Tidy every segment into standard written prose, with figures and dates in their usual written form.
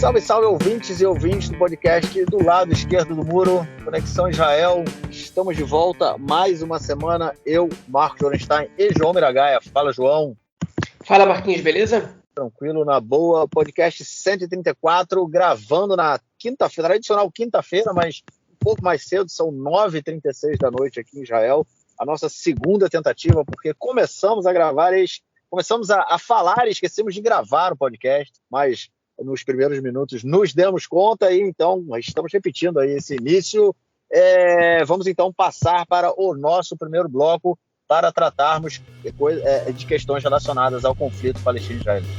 Salve, salve, ouvintes e ouvintes do podcast do lado esquerdo do muro, Conexão Israel. Estamos de volta mais uma semana. Eu, Marcos Orenstein e João Miragaia. Fala, João. Fala, Marquinhos, beleza? Tranquilo, na boa. Podcast 134, gravando na quinta-feira, tradicional quinta-feira, mas um pouco mais cedo, são 9h36 da noite aqui em Israel. A nossa segunda tentativa, porque começamos a falar e esquecemos de gravar o podcast, mas nos primeiros minutos nos demos conta e então estamos repetindo aí esse início. Vamos então passar para o nosso primeiro bloco para tratarmos de questões relacionadas ao conflito palestino-israelita.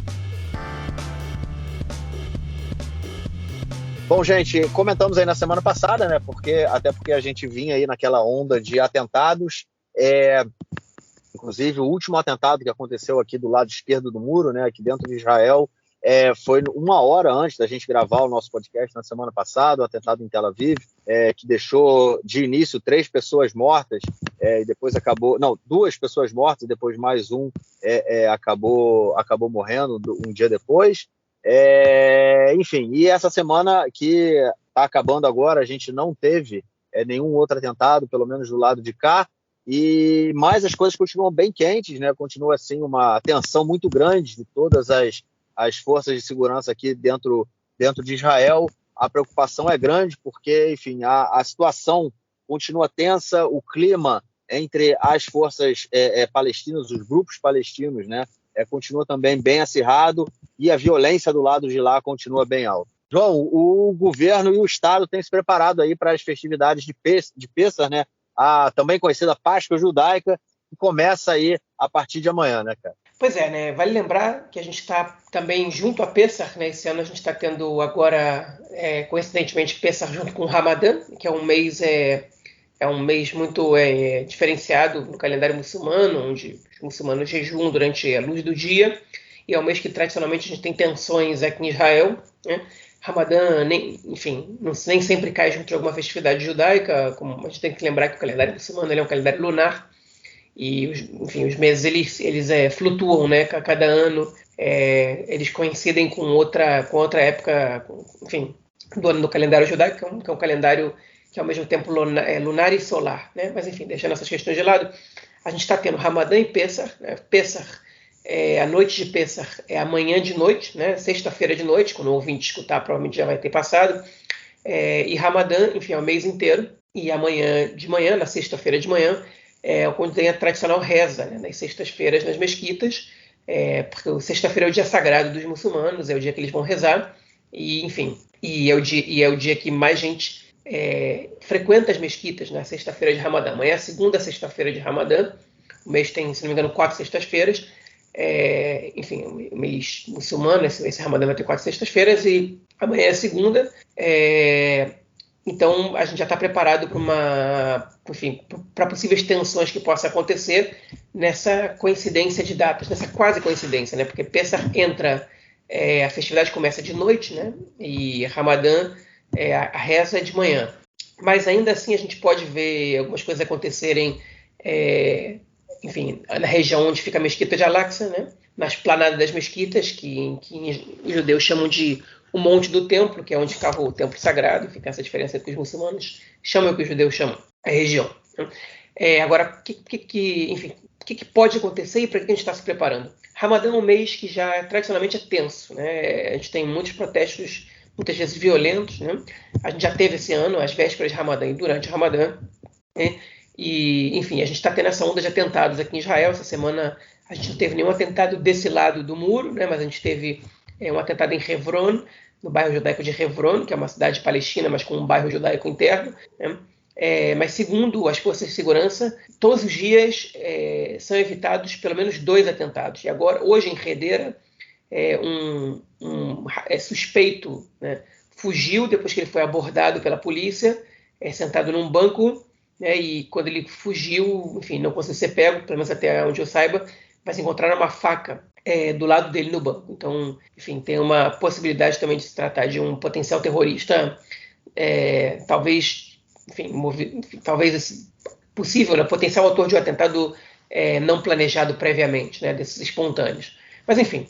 Bom, gente, comentamos aí na semana passada, né? Até porque a gente vinha aí naquela onda de atentados. Inclusive, o último atentado que aconteceu aqui do lado esquerdo do muro, né? Aqui dentro de Israel, foi uma hora antes da gente gravar o nosso podcast na semana passada, o atentado em Tel Aviv, que deixou de início 3 pessoas mortas, e depois acabou... Não, 2 pessoas mortas, e depois mais um acabou morrendo um dia depois. Enfim, e essa semana que está acabando agora, a gente não teve nenhum outro atentado, pelo menos do lado de cá, mas as coisas continuam bem quentes, né? Continua assim uma tensão muito grande de todas as forças de segurança aqui dentro de Israel. A preocupação é grande porque, enfim, a situação continua tensa, o clima entre as forças palestinas, os grupos palestinos, né, continua também bem acirrado e a violência do lado de lá continua bem alta. João, o governo e o Estado têm se preparado aí para as festividades de Pêssar, né, a também conhecida Páscoa Judaica, que começa aí a partir de amanhã, né, cara? Pois é, né? Vale lembrar que a gente está também junto a Pêssar, né? Esse ano a gente está tendo agora, coincidentemente, Pêssar junto com o Ramadã, que é um mês muito diferenciado no calendário muçulmano, onde os muçulmanos jejuam durante a luz do dia, e é um mês que tradicionalmente a gente tem tensões aqui em Israel, né? Ramadã, enfim, nem sempre cai junto de alguma festividade judaica, como a gente tem que lembrar que o calendário muçulmano ele é um calendário lunar, e os meses eles flutuam, né? Cada ano eles coincidem com outra época, enfim, do ano do calendário judaico, que é um calendário que é ao mesmo tempo lunar e solar, né? Mas enfim, deixando essas questões de lado, a gente está tendo Ramadã e Pêssar, né? Pêssar, a noite de Pêssar é amanhã de noite, né? Sexta-feira de noite, quando o ouvinte escutar provavelmente já vai ter passado, e Ramadã, enfim, é o mês inteiro, e amanhã de manhã, na sexta-feira de manhã, quando tem a tradicional reza, né, nas sextas-feiras nas mesquitas, porque sexta-feira é o dia sagrado dos muçulmanos, é o dia que eles vão rezar, e enfim, é o dia que mais gente frequenta as mesquitas na sexta-feira de Ramadã. Amanhã é a segunda sexta-feira de Ramadã, o mês tem, se não me engano, 4 sextas-feiras, enfim, o mês muçulmano, esse Ramadã vai ter 4 sextas-feiras, e amanhã é a segunda, então, a gente já está preparado para possíveis tensões que possam acontecer nessa coincidência de datas, nessa quase coincidência, né? Porque Pêssar a festividade começa de noite, né? E Ramadã, a reza é de manhã. Mas ainda assim a gente pode ver algumas coisas acontecerem, enfim, na região onde fica a mesquita de Al-Aqsa, né? Na esplanada das mesquitas, que os judeus chamam de o Monte do Templo, que é onde ficava o Templo Sagrado, fica essa diferença entre os muçulmanos chamam o que os judeus chamam, a região. Agora, o que pode acontecer e para que a gente está se preparando? Ramadã é um mês que já tradicionalmente é tenso, né? A gente tem muitos protestos, muitas vezes violentos, né? A gente já teve esse ano, as vésperas de Ramadã e durante Ramadã, né? E, enfim, a gente está tendo essa onda de atentados aqui em Israel. Essa semana a gente não teve nenhum atentado desse lado do muro, né? Mas a gente teve um atentado em Hebron, no bairro judaico de Hebron, que é uma cidade palestina, mas com um bairro judaico interno, né? Mas segundo as forças de segurança, todos os dias são evitados pelo menos 2 atentados. E agora, hoje em Hedera, um suspeito, né, fugiu depois que ele foi abordado pela polícia, sentado num banco, né, e quando ele fugiu, enfim, não conseguiu ser pego, pelo menos até onde eu saiba, mas encontraram uma faca do lado dele no banco. Então, enfim, tem uma possibilidade também de se tratar de um potencial terrorista, talvez possível, né, potencial autor de um atentado não planejado previamente, né, desses espontâneos. Mas, enfim,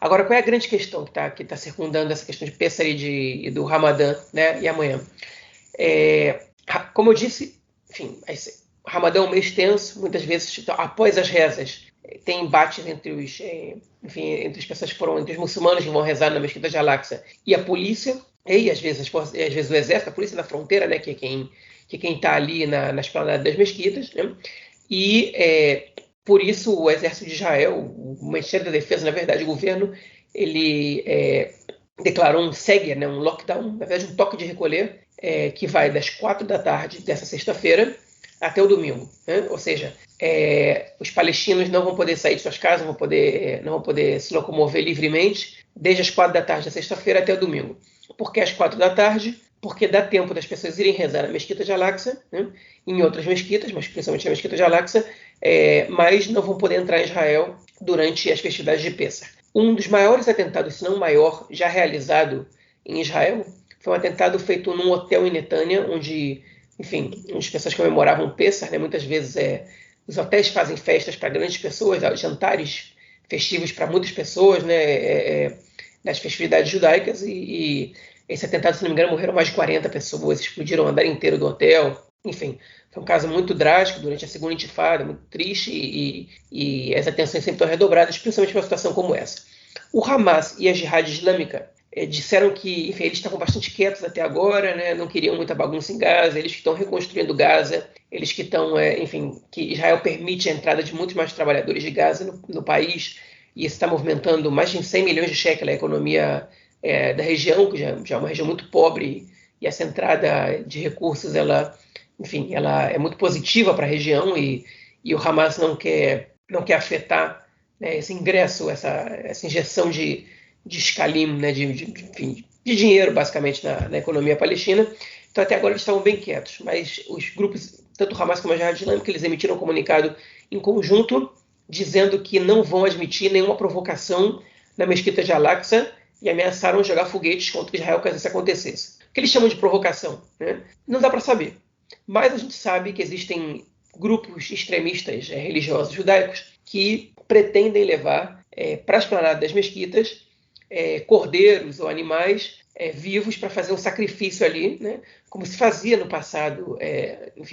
Agora, qual é a grande questão que tá circundando essa questão de Pêssar e do Ramadã, né, e amanhã? Como eu disse, enfim, o Ramadã é um mês tenso, muitas vezes, então, após as rezas, tem embates entre as pessoas que foram, entre os muçulmanos que vão rezar na Mesquita de Al-Aqsa e a polícia, e às vezes o exército, a polícia da fronteira, né, que é quem está ali na esplanada das mesquitas, né? E por isso o exército de Israel, o Ministério da Defesa, na verdade, o governo, ele declarou um Seger, né, um lockdown, na verdade um toque de recolher, que vai das 4 da tarde dessa sexta-feira até o domingo, né? Ou seja, os palestinos não vão poder sair de suas casas, não vão poder se locomover livremente desde as 4 da tarde da sexta-feira até o domingo. Por que às 4 da tarde? Porque dá tempo das pessoas irem rezar na Mesquita de Al-Aqsa, né? Em outras mesquitas, mas principalmente na Mesquita de Al-Aqsa, mas não vão poder entrar em Israel durante as festividades de Pêssar. Um dos maiores atentados, se não o maior, já realizado em Israel, foi um atentado feito num hotel em Netânia, onde as pessoas comemoravam Pêssar, né? Muitas vezes os hotéis fazem festas para grandes pessoas, jantares festivos para muitas pessoas, né? Nas festividades judaicas, e esse atentado, se não me engano, morreram mais de 40 pessoas, explodiram o andar inteiro do hotel. Enfim, foi um caso muito drástico durante a segunda intifada, muito triste, e as atenções sempre estão redobradas, principalmente para uma situação como essa. O Hamas e a Jihad Islâmica disseram que, enfim, eles estavam bastante quietos até agora, né? Não queriam muita bagunça em Gaza, eles que estão reconstruindo Gaza, eles que estão, que Israel permite a entrada de muitos mais trabalhadores de Gaza no país, e isso está movimentando mais de 100 milhões de shekel a economia da região, que já é uma região muito pobre, e essa entrada de recursos, ela é muito positiva para a região, e o Hamas não quer afetar, né, esse ingresso, essa injeção de escalim, né, de dinheiro, basicamente, na economia palestina. Então, até agora, eles estavam bem quietos, mas os grupos, tanto o Hamas como a Jihad Islâmica, eles emitiram um comunicado em conjunto, dizendo que não vão admitir nenhuma provocação na Mesquita de Al-Aqsa, e ameaçaram jogar foguetes contra Israel caso isso acontecesse. O que eles chamam de provocação, né? Não dá para saber. Mas a gente sabe que existem grupos extremistas religiosos judaicos que pretendem levar para a esplanada das mesquitas cordeiros ou animais vivos para fazer um sacrifício ali, né? Como se fazia no passado,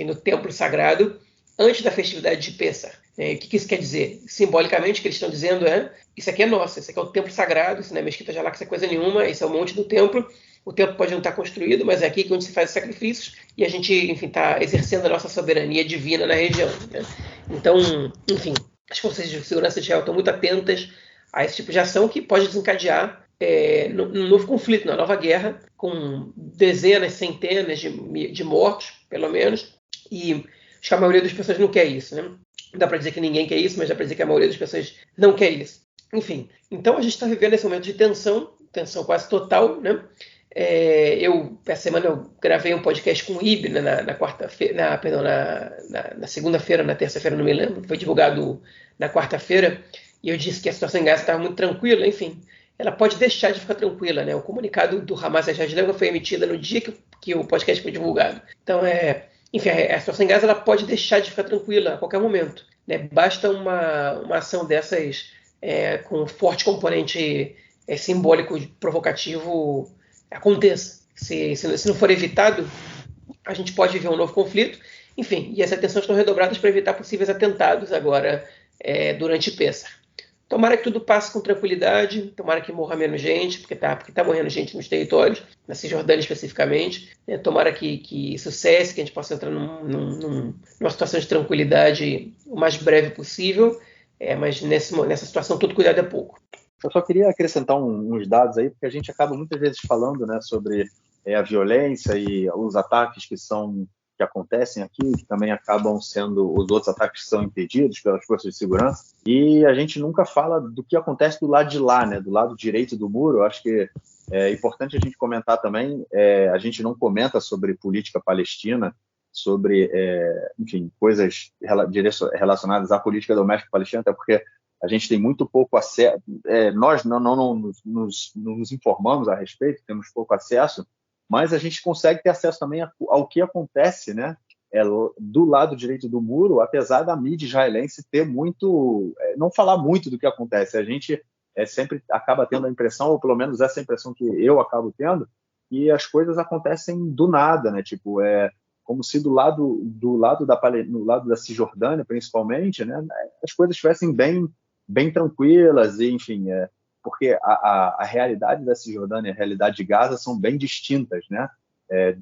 no templo sagrado, antes da festividade de Pêssar. O que isso quer dizer? Simbolicamente, o que eles estão dizendo isso aqui é nosso, isso aqui é o templo sagrado, isso não é Mesquita de Al-Aqsa, coisa nenhuma, isso é o monte do templo. O templo pode não estar construído, mas é aqui onde se faz os sacrifícios, e a gente, está exercendo a nossa soberania divina na região, né? Então, as forças de segurança de Israel estão muito atentas a esse tipo de ação que pode desencadear um novo conflito, uma nova guerra, com dezenas, centenas de mortos, pelo menos, e acho que a maioria das pessoas não quer isso, né? Não dá para dizer que ninguém quer isso, mas dá para dizer que a maioria das pessoas não quer isso. Enfim, então a gente está vivendo esse momento de tensão quase total, né? Essa semana eu gravei um podcast com o IB, né, na quarta-feira, na segunda-feira, na terça-feira, não me lembro, foi divulgado na quarta-feira, e eu disse que a situação em Gaza estava muito tranquila. Enfim, ela pode deixar de ficar tranquila, né? O comunicado do Hamas e a Jihad Islâmica foi emitido no dia que o podcast foi divulgado. Então, a situação em Gaza ela pode deixar de ficar tranquila a qualquer momento, né? Basta uma ação dessas com forte componente simbólico, provocativo, aconteça. Se não for evitado, a gente pode viver um novo conflito. Enfim, e as atenções estão redobradas para evitar possíveis atentados agora durante Pêssar. Tomara que tudo passe com tranquilidade, tomara que morra menos gente, porque tá morrendo gente nos territórios, na Cisjordânia especificamente. Tomara que isso cesse, que a gente possa entrar numa situação de tranquilidade o mais breve possível, mas nessa situação todo cuidado é pouco. Eu só queria acrescentar uns dados aí, porque a gente acaba muitas vezes falando, né, sobre a violência e os ataques que acontecem aqui, que também acabam sendo os outros ataques que são impedidos pelas forças de segurança, e a gente nunca fala do que acontece do lado de lá, né, do lado direito do muro. Eu acho que é importante a gente comentar também, a gente não comenta sobre política palestina, sobre, coisas relacionadas à política doméstica palestina, até porque a gente tem muito pouco acesso, nós não nos informamos a respeito, temos pouco acesso, mas a gente consegue ter acesso também ao que acontece, né, do lado direito do muro, apesar da mídia israelense ter não falar muito do que acontece. A gente sempre acaba tendo a impressão, ou pelo menos essa impressão que eu acabo tendo, que as coisas acontecem do nada, né? Tipo, como se no lado da Cisjordânia, principalmente, né, as coisas estivessem bem tranquilas, e, enfim, porque a realidade da Cisjordânia e a realidade de Gaza são bem distintas, né?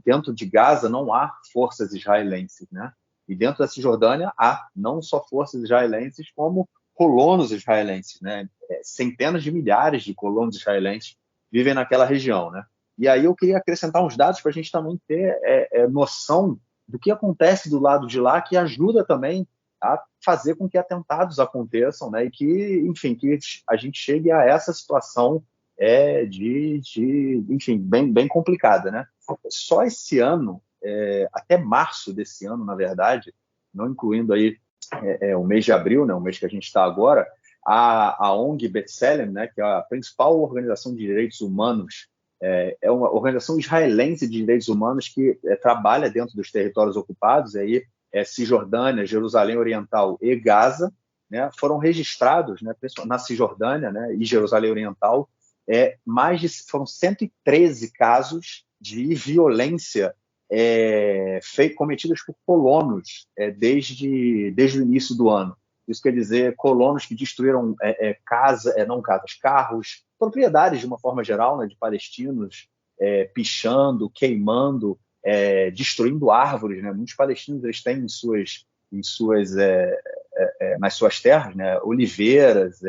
Dentro de Gaza não há forças israelenses, né? E dentro da Cisjordânia há não só forças israelenses, como colonos israelenses, né? Centenas de milhares de colonos israelenses vivem naquela região, né? E aí eu queria acrescentar uns dados para a gente também ter noção do que acontece do lado de lá, que ajuda também a fazer com que atentados aconteçam, né? E que, enfim, que a gente chegue a essa situação enfim, bem complicada, né? Só esse ano, até março desse ano, na verdade, não incluindo aí o mês de abril, né, o mês que a gente está agora, a ONG B'Tselem, né, que é a principal organização de direitos humanos, é uma organização israelense de direitos humanos que trabalha dentro dos territórios ocupados, aí Cisjordânia, Jerusalém Oriental e Gaza, né, foram registrados, né, na Cisjordânia, né, e Jerusalém Oriental, foram 113 casos de violência cometidas por colonos desde o início do ano. Isso quer dizer colonos que destruíram carros, propriedades de uma forma geral, né, de palestinos, pichando, queimando, destruindo árvores, né? Muitos palestinos eles têm nas suas terras, né, oliveiras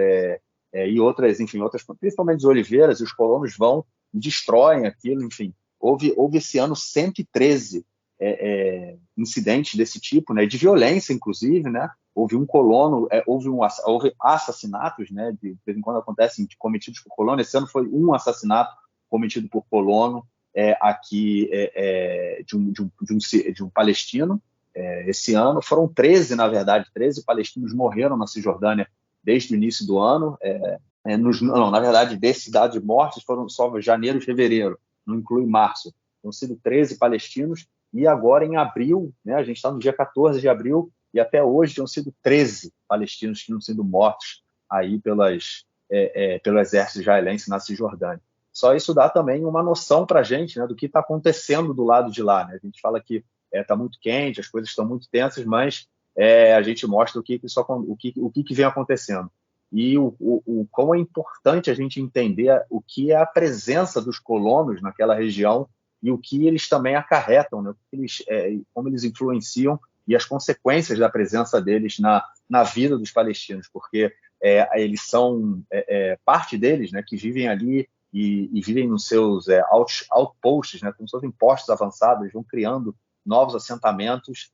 e outras, enfim, principalmente as oliveiras, e os colonos vão e destroem aquilo, enfim. Houve esse ano 113 incidentes desse tipo, né, de violência, inclusive, né? Houve um colono, houve assassinatos, né, de vez em quando acontecem, cometidos por colono. Esse ano foi um assassinato cometido por colono aqui de um palestino. Esse ano foram 13, na verdade, 13 palestinos morreram na Cisjordânia desde o início do ano. Na verdade, desse dado de mortes foram só janeiro e fevereiro, não inclui março. Tinham sido 13 palestinos, e agora em abril, né, a gente está no dia 14 de abril, e até hoje tinham sido 13 palestinos que tinham sido mortos aí pelo exército israelense na Cisjordânia. Só isso dá também uma noção para a gente, né, do que está acontecendo do lado de lá, né? A gente fala que está muito quente, as coisas estão muito tensas, mas a gente mostra o que vem acontecendo. E o quão é importante a gente entender o que é a presença dos colonos naquela região e o que eles também acarretam, né? Como eles influenciam e as consequências da presença deles na vida dos palestinos, porque eles são parte deles, né, que vivem ali e vivem nos seus outposts, né, como se fossem postos avançados, eles vão criando novos assentamentos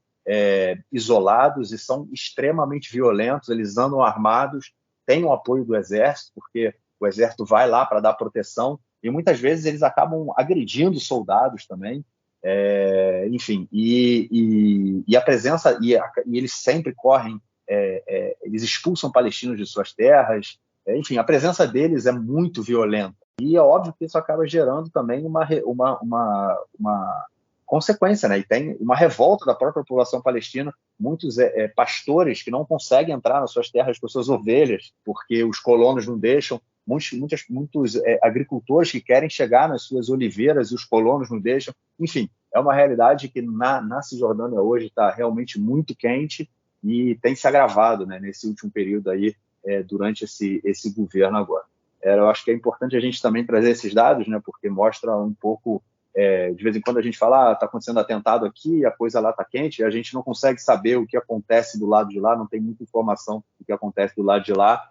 isolados e são extremamente violentos, eles andam armados, têm o apoio do exército, porque o exército vai lá para dar proteção, e muitas vezes eles acabam agredindo soldados também, enfim, e a presença, e eles sempre correm, eles expulsam palestinos de suas terras, enfim, a presença deles é muito violenta, e é óbvio que isso acaba gerando também uma consequência, né? E tem uma revolta da própria população palestina, muitos pastores que não conseguem entrar nas suas terras com suas ovelhas, porque os colonos não deixam, muitos agricultores que querem chegar nas suas oliveiras e os colonos não deixam. Enfim, é uma realidade que na Cisjordânia hoje está realmente muito quente e tem se agravado, né, nesse último período aí, durante esse governo agora. Eu acho que é importante a gente também trazer esses dados, né, porque mostra um pouco, de vez em quando a gente fala, está acontecendo atentado aqui, a coisa lá está quente, e a gente não consegue saber o que acontece do lado de lá, não tem muita informação do que acontece do lado de lá,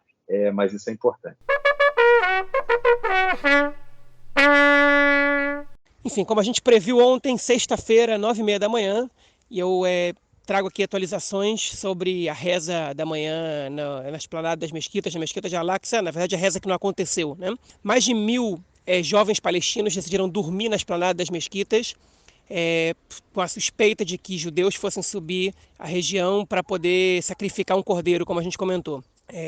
mas isso é importante. Enfim, como a gente previu ontem, sexta-feira, 9h30 da manhã, e eu trago aqui atualizações sobre a reza da manhã na esplanada das mesquitas, na mesquita de Al-Aqsa, na verdade a reza que não aconteceu, né? Mais de 1.000 jovens palestinos decidiram dormir na esplanada das mesquitas, com a suspeita de que judeus fossem subir a região para poder sacrificar um cordeiro, como a gente comentou.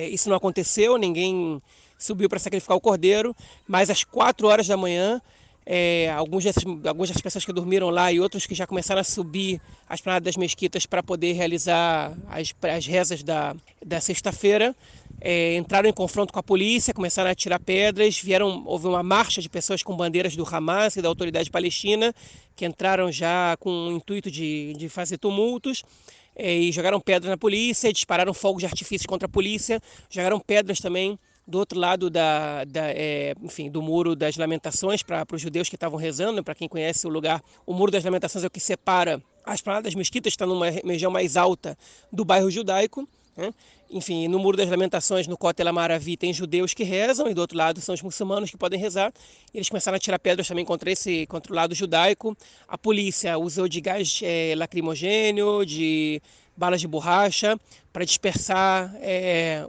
Isso não aconteceu, ninguém subiu para sacrificar o cordeiro, mas às 4 horas da manhã, Algumas das pessoas que dormiram lá e outros que já começaram a subir as Esplanada das Mesquitas para poder realizar as rezas da sexta-feira, entraram em confronto com a polícia, começaram a atirar pedras, houve uma marcha de pessoas com bandeiras do Hamas e da Autoridade Palestina, que entraram já com o intuito de fazer tumultos, e jogaram pedras na polícia, dispararam fogos de artifício contra a polícia, jogaram pedras também do outro lado do Muro das Lamentações para os judeus que estavam rezando. Para quem conhece o lugar, o Muro das Lamentações é o que separa a Esplanada das Mesquitas, está numa região mais alta do bairro judaico, né? Enfim, no Muro das Lamentações, no Kotel Amaravi, tem judeus que rezam, e do outro lado são os muçulmanos que podem rezar. Eles começaram a tirar pedras também contra o lado judaico. A polícia usou de gás lacrimogêneo, de balas de borracha, para dispersar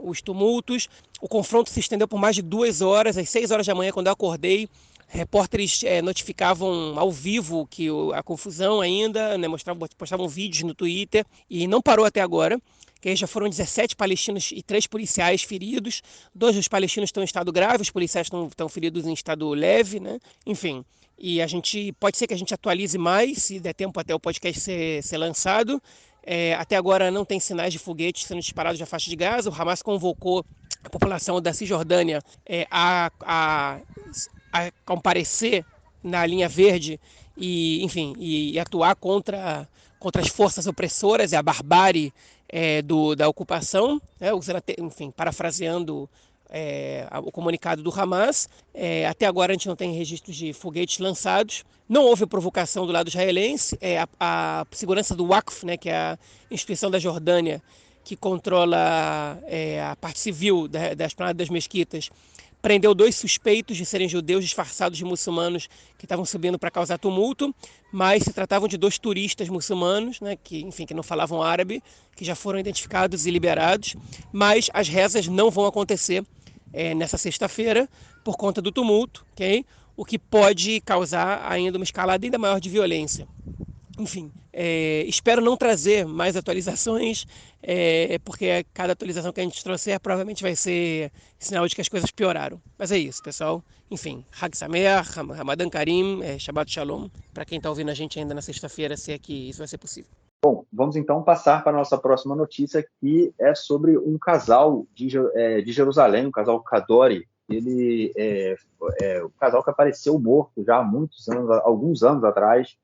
os tumultos. O confronto se estendeu por mais de 2 horas. Às 6 horas da manhã, quando eu acordei, repórteres notificavam ao vivo que a confusão ainda, né, postavam vídeos no Twitter, e não parou até agora. Que já foram 17 palestinos e 3 policiais feridos. 2 dos palestinos estão em estado grave, os policiais estão feridos em estado leve, né? Enfim, e pode ser que a gente atualize mais, se der tempo até o podcast ser lançado. Até agora não tem sinais de foguetes sendo disparados da faixa de Gaza. O Hamas convocou a população da Cisjordânia a comparecer na linha verde e atuar contra as forças opressoras e a barbárie da ocupação, né, parafraseando o comunicado do Hamas. Até agora a gente não tem registros de foguetes lançados. Não houve provocação do lado israelense. A segurança do Waqf, né, que é a instituição da Jordânia que controla a parte civil da Esplanada das Mesquitas, prendeu 2 suspeitos de serem judeus disfarçados de muçulmanos que estavam subindo para causar tumulto, mas se tratavam de 2 turistas muçulmanos, né, que não falavam árabe, que já foram identificados e liberados. Mas as rezas não vão acontecer nessa sexta-feira por conta do tumulto, ok? O que pode causar ainda uma escalada ainda maior de violência. Enfim, espero não trazer mais atualizações, porque cada atualização que a gente trouxer provavelmente vai ser sinal de que as coisas pioraram. Mas é isso, pessoal. Enfim, Hag Sameach, Ramadan Karim, Shabbat Shalom, para quem está ouvindo a gente ainda na sexta-feira, se é que isso vai ser possível. Bom, vamos então passar para a nossa próxima notícia, que é sobre um casal de Jerusalém, um casal Kadori. Ele o casal que apareceu morto já há alguns anos atrás,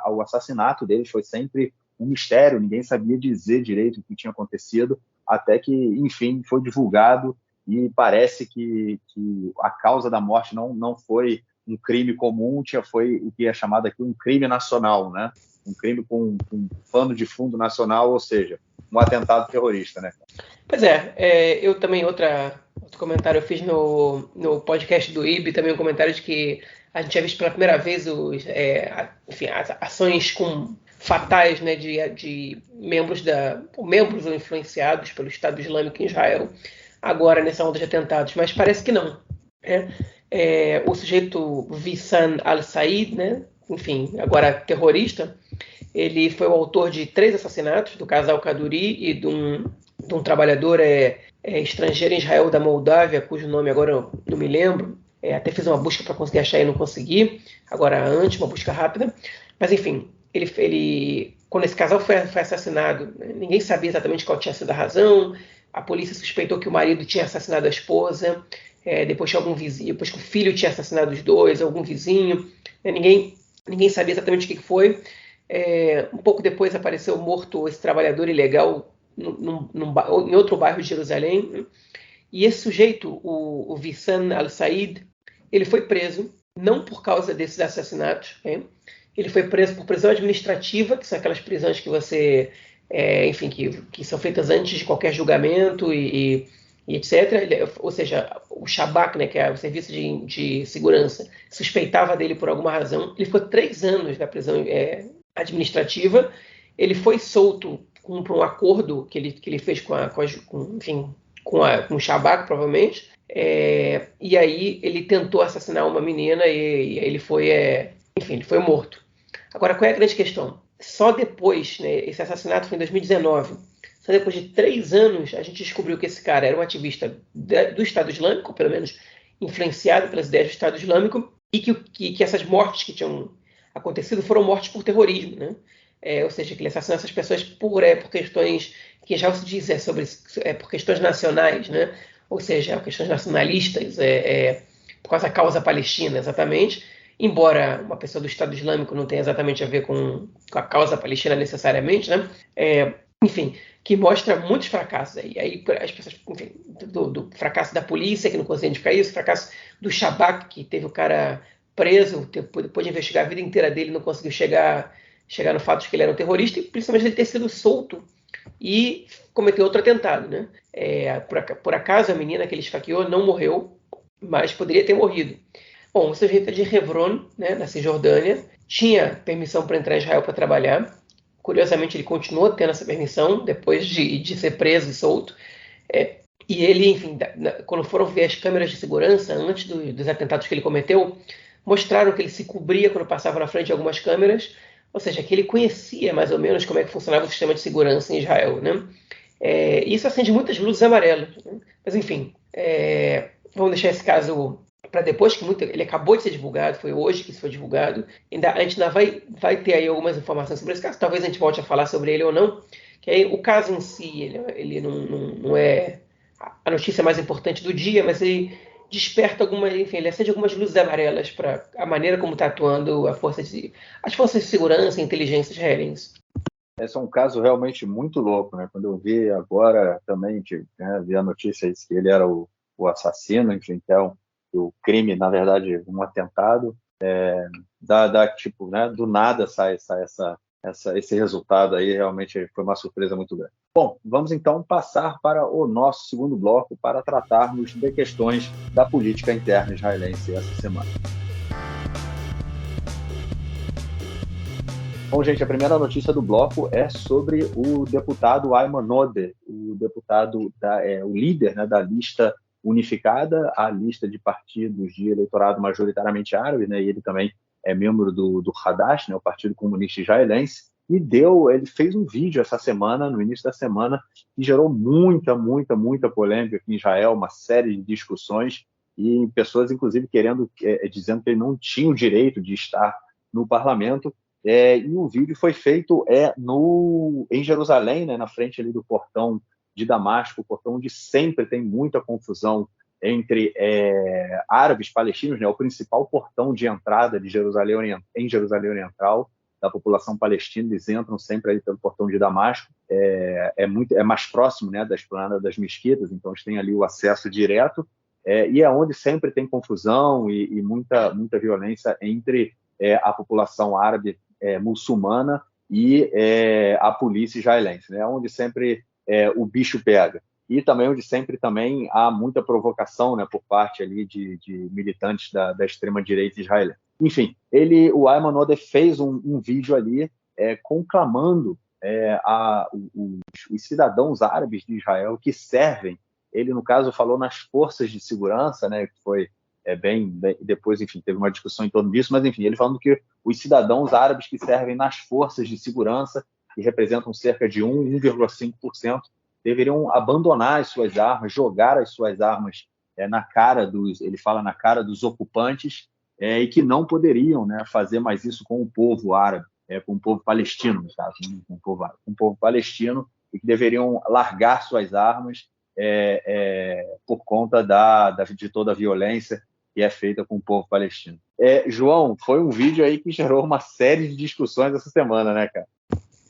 o assassinato deles foi sempre um mistério, ninguém sabia dizer direito o que tinha acontecido, até que, enfim, foi divulgado, e parece que a causa da morte não foi um crime comum, foi o que é chamado aqui um crime nacional, né? Um crime com um pano de fundo nacional, ou seja, um atentado terrorista, né? Pois eu também, outro comentário eu fiz no podcast do IB, também um comentário de que a gente tinha visto pela primeira vez as ações fatais, né, de membros ou influenciados pelo Estado Islâmico em Israel, agora nessa onda de atentados, mas parece que não. O sujeito Wissam al-Said, né, enfim, agora terrorista, ele foi o autor de 3 assassinatos, do casal Kaduri e de um trabalhador estrangeiro em Israel, da Moldávia, cujo nome agora eu não me lembro. Até fiz uma busca para conseguir achar e não consegui, agora antes, uma busca rápida. Mas enfim, quando esse casal foi assassinado, ninguém sabia exatamente qual tinha sido a razão. A polícia suspeitou que o marido tinha assassinado a esposa, depois tinha algum vizinho, depois que o filho tinha assassinado os 2, algum vizinho. Ninguém sabia exatamente o que foi. Um pouco depois apareceu morto esse trabalhador ilegal em outro bairro de Jerusalém. E esse sujeito, o Wissam al-Said, ele foi preso, não por causa desses assassinatos. Ele foi preso por prisão administrativa, que são aquelas prisões que você, que são feitas antes de qualquer julgamento e etc. Ou seja, o Shabak, né, que é o serviço de segurança, suspeitava dele por alguma razão. Ele ficou 3 anos na prisão administrativa. Ele foi solto por um acordo que ele fez com o Shabak, provavelmente. E aí ele tentou assassinar uma menina e ele foi morto. Agora, qual é a grande questão? Só depois, né, esse assassinato foi em 2019, só depois de 3 anos, a gente descobriu que esse cara era um ativista do Estado Islâmico, pelo menos influenciado pelas ideias do Estado Islâmico, e que essas mortes que tinham acontecido foram mortes por terrorismo, né? Ou seja, que ele assassinou essas pessoas por questões que já se diz por questões nacionais, né? Ou seja, questões nacionalistas, por causa da causa palestina, exatamente. Embora uma pessoa do Estado Islâmico não tenha exatamente a ver com a causa palestina necessariamente, né? Enfim, que mostra muitos fracassos aí. Aí as pessoas, enfim, do fracasso da polícia, que não conseguiu identificar isso, fracasso do Shabak, que teve o cara preso, depois de investigar a vida inteira dele, não conseguiu chegar no fato de que ele era um terrorista, e principalmente ele ter sido solto e cometeu outro atentado, né? Por acaso a menina que ele esfaqueou não morreu, mas poderia ter morrido. Bom, o sujeito é de Hebron, né, na Cisjordânia, tinha permissão para entrar em Israel para trabalhar. Curiosamente, ele continuou tendo essa permissão depois de ser preso e solto. E ele, enfim, quando foram ver as câmeras de segurança antes dos atentados que ele cometeu, mostraram que ele se cobria quando passava na frente de algumas câmeras, ou seja, que ele conhecia mais ou menos como é que funcionava o sistema de segurança em Israel, né? Isso acende muitas luzes amarelas, né? Mas enfim, vamos deixar esse caso para depois, que ele acabou de ser divulgado, foi hoje que isso foi divulgado. A gente ainda vai ter aí algumas informações sobre esse caso, talvez a gente volte a falar sobre ele ou não, que aí o caso em si, ele não é a notícia mais importante do dia, mas ele desperta ele acende algumas luzes amarelas para a maneira como está atuando as forças de segurança e inteligência israelense. Esse é um caso realmente muito louco, né? Quando eu vi agora também, vi a notícia de que ele era o assassino, enfim, então o crime, na verdade, um atentado, tipo, né? Do nada sai esse resultado aí, realmente foi uma surpresa muito grande. Bom, vamos então passar para o nosso segundo bloco para tratarmos de questões da política interna israelense essa semana. Bom, gente, a primeira notícia do bloco é sobre o deputado Ayman Odeh, o deputado, o líder, né, da lista unificada, a lista de partidos de eleitorado majoritariamente árabe, né, e ele também é membro do Hadash, né, o Partido Comunista Israelense, e ele fez um vídeo essa semana, no início da semana, que gerou muita polêmica aqui em Israel, uma série de discussões, e pessoas, inclusive, dizendo que ele não tinha o direito de estar no parlamento. E o vídeo foi feito em Jerusalém, né, na frente ali do portão de Damasco, o portão onde sempre tem muita confusão entre árabes palestinos, né, o principal portão de entrada de Jerusalém em Jerusalém Oriental, da população palestina. Eles entram sempre ali pelo portão de Damasco, é mais próximo, né, da esplanada das mesquitas, então eles têm ali o acesso direto, e é onde sempre tem confusão e muita violência entre a população árabe muçulmana e a polícia israelense, né? Onde sempre o bicho pega. E também onde sempre também há muita provocação, né, por parte ali de militantes da extrema-direita israelense. Enfim, o Ayman Odeh fez um vídeo ali conclamando os cidadãos árabes de Israel que servem. Ele, no caso, falou nas forças de segurança, né, que foi depois, enfim, teve uma discussão em torno disso, mas, enfim, ele falando que os cidadãos árabes que servem nas forças de segurança, que representam cerca de 1,5%, deveriam abandonar as suas armas, jogar as suas armas na cara dos ocupantes, e que não poderiam, né, fazer mais isso com o povo árabe, com o povo palestino, no caso, com o povo palestino, e que deveriam largar suas armas por conta de toda a violência que é feita com o povo palestino. João, foi um vídeo aí que gerou uma série de discussões essa semana, né, cara?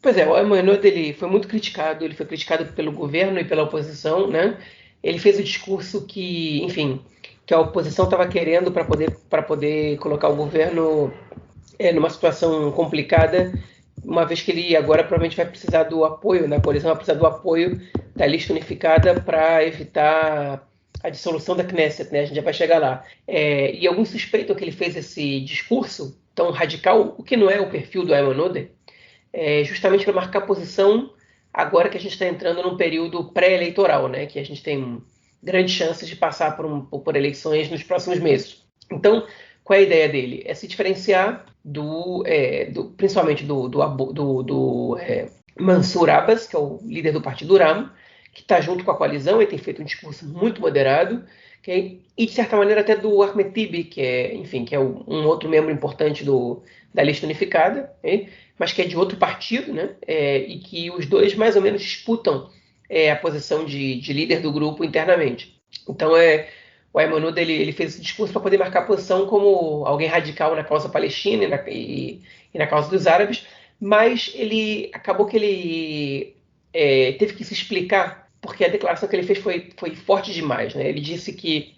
Pois é, o Ayman Odeh, ele foi muito criticado, ele foi criticado pelo governo e pela oposição, né? Ele fez o discurso que, enfim, que a oposição estava querendo para poder colocar o governo numa situação complicada, uma vez que ele agora provavelmente vai precisar do apoio, né? A coalizão vai precisar do apoio da lista unificada para evitar a dissolução da Knesset, né? A gente já vai chegar lá. E alguns suspeitam que ele fez esse discurso tão radical, o que não é o perfil do Ayman Odeh, justamente para marcar posição agora que a gente está entrando num período pré-eleitoral, né? Que a gente tem grandes chances de passar por eleições nos próximos meses. Então, qual é a ideia dele? É se diferenciar principalmente do Mansur Abbas, que é o líder do partido Ram, que está junto com a coalizão e tem feito um discurso muito moderado, Okay? E, de certa maneira, até do Ahmed Tibi, que é, enfim, que é um outro membro importante da lista unificada, okay? Mas que é de outro partido, né? E que os dois mais ou menos disputam a posição de líder do grupo internamente. Então, o Ayman Odeh, ele fez esse discurso para poder marcar posição como alguém radical na causa palestina e na causa dos árabes, mas ele acabou que ele teve que se explicar, porque a declaração que ele fez foi forte demais. Né? Ele disse que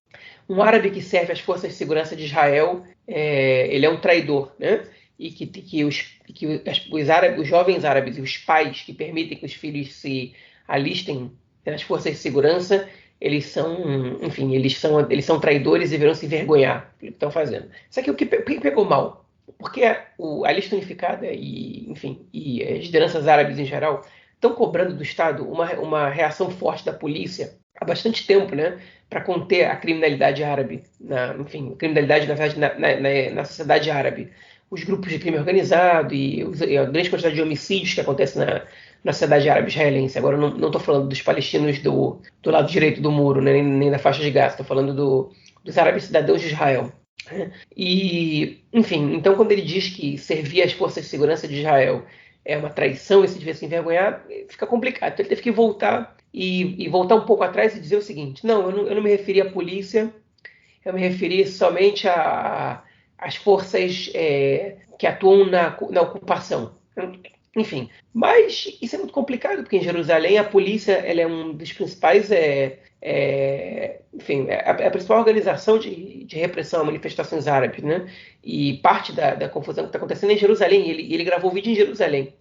um árabe que serve às forças de segurança de Israel, ele é um traidor, né? E que os jovens árabes e os pais que permitem que os filhos se alistem nas forças de segurança, eles são, enfim, eles são traidores e deverão se envergonhar do que estão fazendo. Isso aqui o que pegou mal, porque a lista unificada e, enfim, e as lideranças árabes em geral estão cobrando do Estado uma reação forte da polícia há bastante tempo, né, para conter a criminalidade árabe, enfim, criminalidade na verdade na sociedade árabe, os grupos de crime organizado e a grande quantidade de homicídios que acontecem na sociedade árabe israelense. Agora, eu não estou falando dos palestinos do lado direito do muro, né, nem da faixa de Gaza, estou falando dos árabes cidadãos de Israel. E, enfim, então quando ele diz que servir às forças de segurança de Israel é uma traição e se devia se envergonhar, fica complicado. Então ele teve que voltar e voltar um pouco atrás e dizer o seguinte: não, eu não me referi à polícia, eu me referi somente às forças que atuam na ocupação. Enfim, mas isso é muito complicado, porque em Jerusalém a polícia ela é um dos principais, enfim, a principal organização de repressão a manifestações árabes, né? E parte da confusão que está acontecendo é em Jerusalém, ele gravou o vídeo em Jerusalém.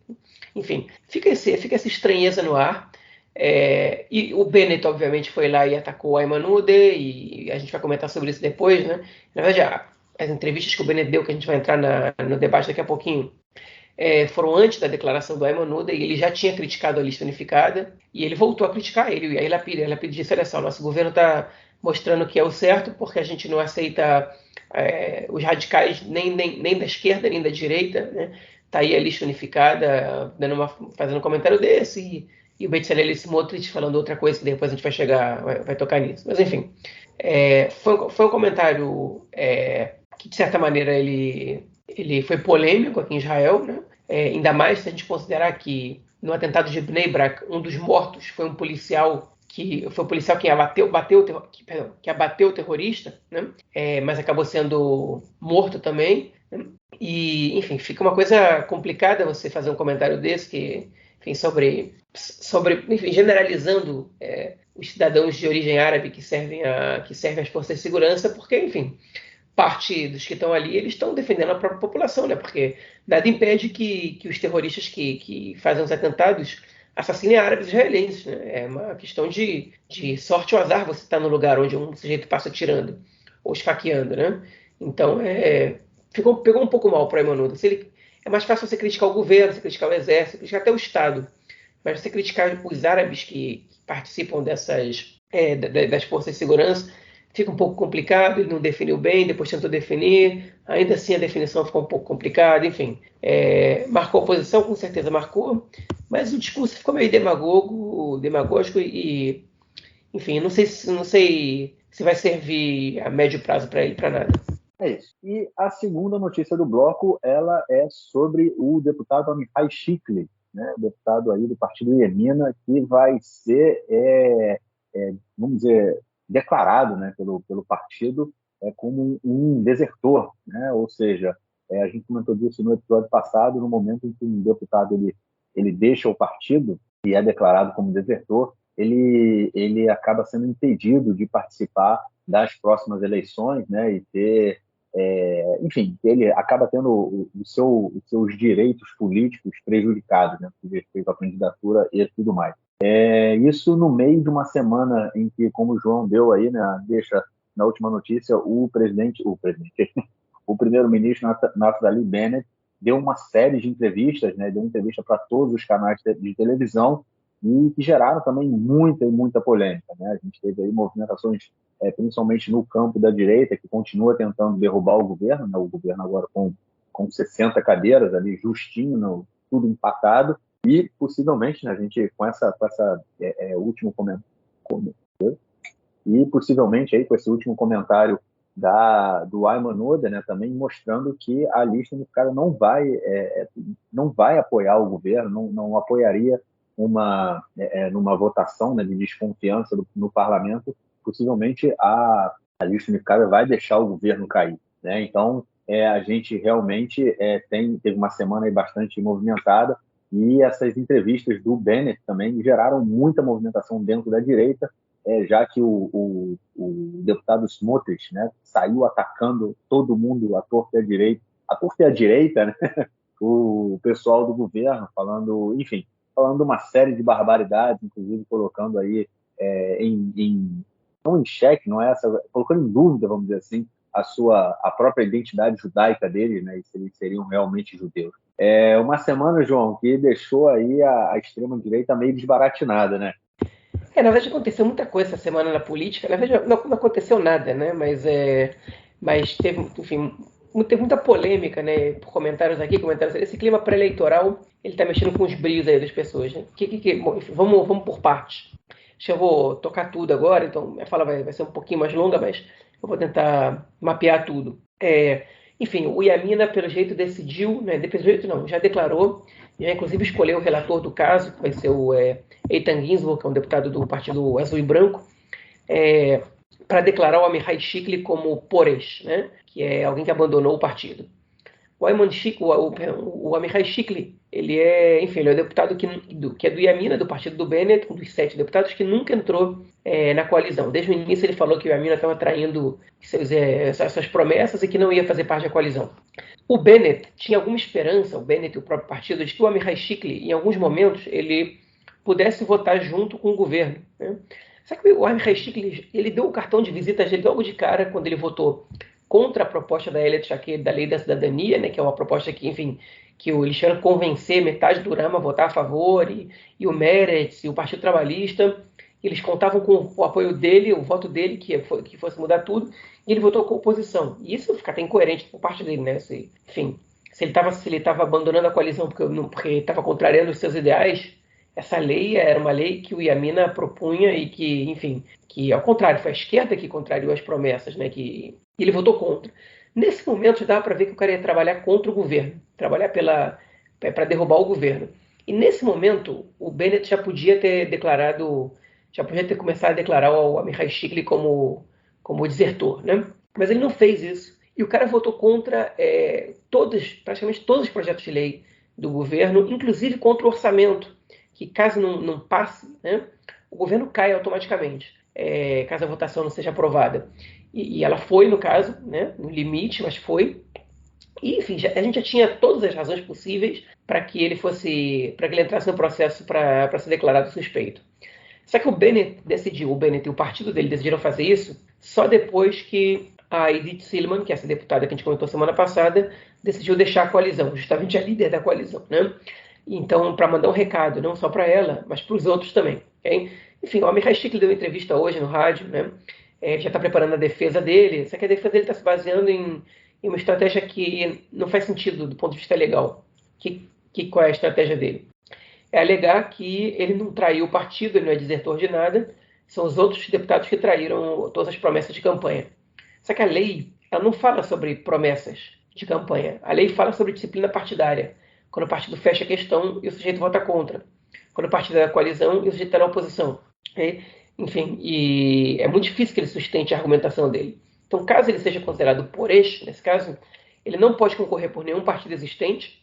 Enfim, fica essa estranheza no ar. E o Bennett, obviamente, foi lá e atacou o Ayman Odeh, e a gente vai comentar sobre isso depois, né? Na verdade, as entrevistas que o Bennett deu, que a gente vai entrar no debate daqui a pouquinho, foram antes da declaração do Ayman Odeh, e ele já tinha criticado a lista unificada, e ele voltou a criticar ele, e a Lapid disse: olha só, nosso governo está mostrando que é o certo, porque a gente não aceita os radicais nem da esquerda nem da direita, né? Tá aí a lista unificada fazendo um comentário desse, e o Bezalel Smotrich falando outra coisa que depois a gente vai tocar nisso. Mas enfim, foi um comentário que de certa maneira ele foi polêmico aqui em Israel, né? Ainda mais se a gente considerar que no atentado de Bnei Brak, um dos mortos foi um policial que abateu o terrorista, né? Mas acabou sendo morto também. Né? E, enfim, fica uma coisa complicada você fazer um comentário desse que, enfim, sobre enfim, generalizando os cidadãos de origem árabe que servem às forças de segurança, porque, enfim, parte dos que estão ali, eles estão defendendo a própria população, né? Porque nada impede que os terroristas que fazem os atentados assassinem árabes israelenses, né? É uma questão de sorte ou azar você estar no lugar onde um sujeito passa atirando ou esfaqueando, né? Então, pegou um pouco mal para o Ayman Odeh. É mais fácil você criticar o governo, você criticar o exército, criticar até o Estado, mas você criticar os árabes que participam das forças de segurança fica um pouco complicado. Ele não definiu bem, depois tentou definir, ainda assim a definição ficou um pouco complicada, enfim. Marcou a posição, com certeza marcou, mas o discurso ficou meio demagógico e, enfim, não sei se vai servir a médio prazo para ele para nada. É isso. E a segunda notícia do bloco, ela é sobre o deputado Amichai Shikli, né, deputado aí do partido Yemina, que vai ser, vamos dizer, declarado, né, pelo partido como um desertor, né? Ou seja, a gente comentou disso no episódio passado, no momento em que um deputado ele deixa o partido e é declarado como desertor, ele acaba sendo impedido de participar das próximas eleições, né, e ter enfim, ele acaba tendo os seus direitos políticos prejudicados, né, com respeito à candidatura e tudo mais. Isso no meio de uma semana em que, como o João deu aí, né, deixa na última notícia, o primeiro-ministro Naftali Bennett deu uma série de entrevistas, né, deu entrevista para todos os canais de televisão e que geraram também muita polêmica, né? A gente teve aí movimentações principalmente no campo da direita, que continua tentando derrubar o governo, né? O governo agora com 60 cadeiras ali, justinho, tudo empatado, e possivelmente, né, a gente com essa último comentário, e possivelmente aí com esse último comentário do Ayman Odeh, né, também mostrando que a lista unificada não vai apoiar o governo, não apoiaria numa votação, né, de desconfiança no parlamento. Possivelmente a lista unificada vai deixar o governo cair, né? Então a gente realmente teve uma semana aí bastante movimentada, e essas entrevistas do Bennett também geraram muita movimentação dentro da direita, já que o deputado Smotrich, né, saiu atacando todo mundo à torta e à direita, né, o pessoal do governo, falando uma série de barbaridades, inclusive colocando aí não em xeque, não é essa, colocando em dúvida, vamos dizer assim, a própria identidade judaica deles, né, e se eles seriam realmente judeus. Uma semana, João, que deixou aí a extrema-direita meio desbaratinada, né? Na verdade, aconteceu muita coisa essa semana na política. Na verdade, não aconteceu nada, né? Mas teve, enfim, teve muita polêmica, né? Por comentários aqui, comentários ali. Esse clima pré-eleitoral, ele tá mexendo com os brilhos aí das pessoas, né? Bom, enfim, vamos por partes. Acho que eu vou tocar tudo agora, então minha fala vai ser um pouquinho mais longa, mas eu vou tentar mapear tudo. Enfim, o Yamina, pelo jeito, decidiu, né? Pelo jeito não, já declarou, já inclusive escolheu o relator do caso, que vai ser o Eitan Gintzel, que é um deputado do Partido Azul e Branco, para declarar o Amichai Shikli como Poresh, né? Que é alguém que abandonou o partido. O Amichai Shikli, ele é o deputado que é do Yamina, do partido do Bennett, um dos 7 deputados que nunca entrou na coalizão. Desde o início ele falou que o Yamina estava traindo suas promessas e que não ia fazer parte da coalizão. O Bennett tinha alguma esperança, o Bennett e o próprio partido, de que o Amichai Shikli, em alguns momentos, ele pudesse votar junto com o governo, né? Só que o Amichai Shikli, ele deu o cartão de visitas dele logo de cara quando ele votou contra a proposta da Ayelet Shaked, da Lei da Cidadania, né, que é uma proposta que, enfim, que eles tiveram convencer metade do Rama a votar a favor, e o Meretz e o Partido Trabalhista, eles contavam com o apoio dele, o voto dele, que fosse mudar tudo, e ele votou com oposição. E isso fica até incoerente por parte dele, né? Se ele estava abandonando a coalizão porque estava contrariando os seus ideais, essa lei era uma lei que o Yamina propunha e que, enfim, que ao contrário, foi a esquerda que contrariou as promessas, né? Que ele votou contra. Nesse momento já dava para ver que o cara ia trabalhar contra o governo, trabalhar para derrubar o governo. E nesse momento o Bennett já podia ter começado a declarar o Amichai Shikli como desertor, né? Mas ele não fez isso. E o cara votou contra praticamente todos os projetos de lei do governo, inclusive contra o orçamento, que caso não passe, né, o governo cai automaticamente, caso a votação não seja aprovada. E ela foi, no caso, né, no limite, mas foi. E, enfim, a gente já tinha todas as razões possíveis para que ele entrasse no processo para ser declarado suspeito. Só que o Bennett e o partido dele decidiram fazer isso só depois que a Idit Silman, que é essa deputada que a gente comentou semana passada, decidiu deixar a coalizão, justamente a líder da coalizão, né? Então, para mandar um recado, não só para ela, mas para os outros também. Okay? Enfim, o Amichai Shikli deu uma entrevista hoje no rádio, né? Já está preparando a defesa dele, só que a defesa dele está se baseando em uma estratégia que não faz sentido do ponto de vista legal. Qual é a estratégia dele? É alegar que ele não traiu o partido, ele não é desertor de nada, são os outros deputados que traíram todas as promessas de campanha. Só que a lei, ela não fala sobre promessas de campanha, a lei fala sobre disciplina partidária, quando o partido fecha a questão e o sujeito vota contra, quando o partido é da coalizão e o sujeito está na oposição. Enfim, e é muito difícil que ele sustente a argumentação dele. Então, caso ele seja considerado Poresh, nesse caso, ele não pode concorrer por nenhum partido existente,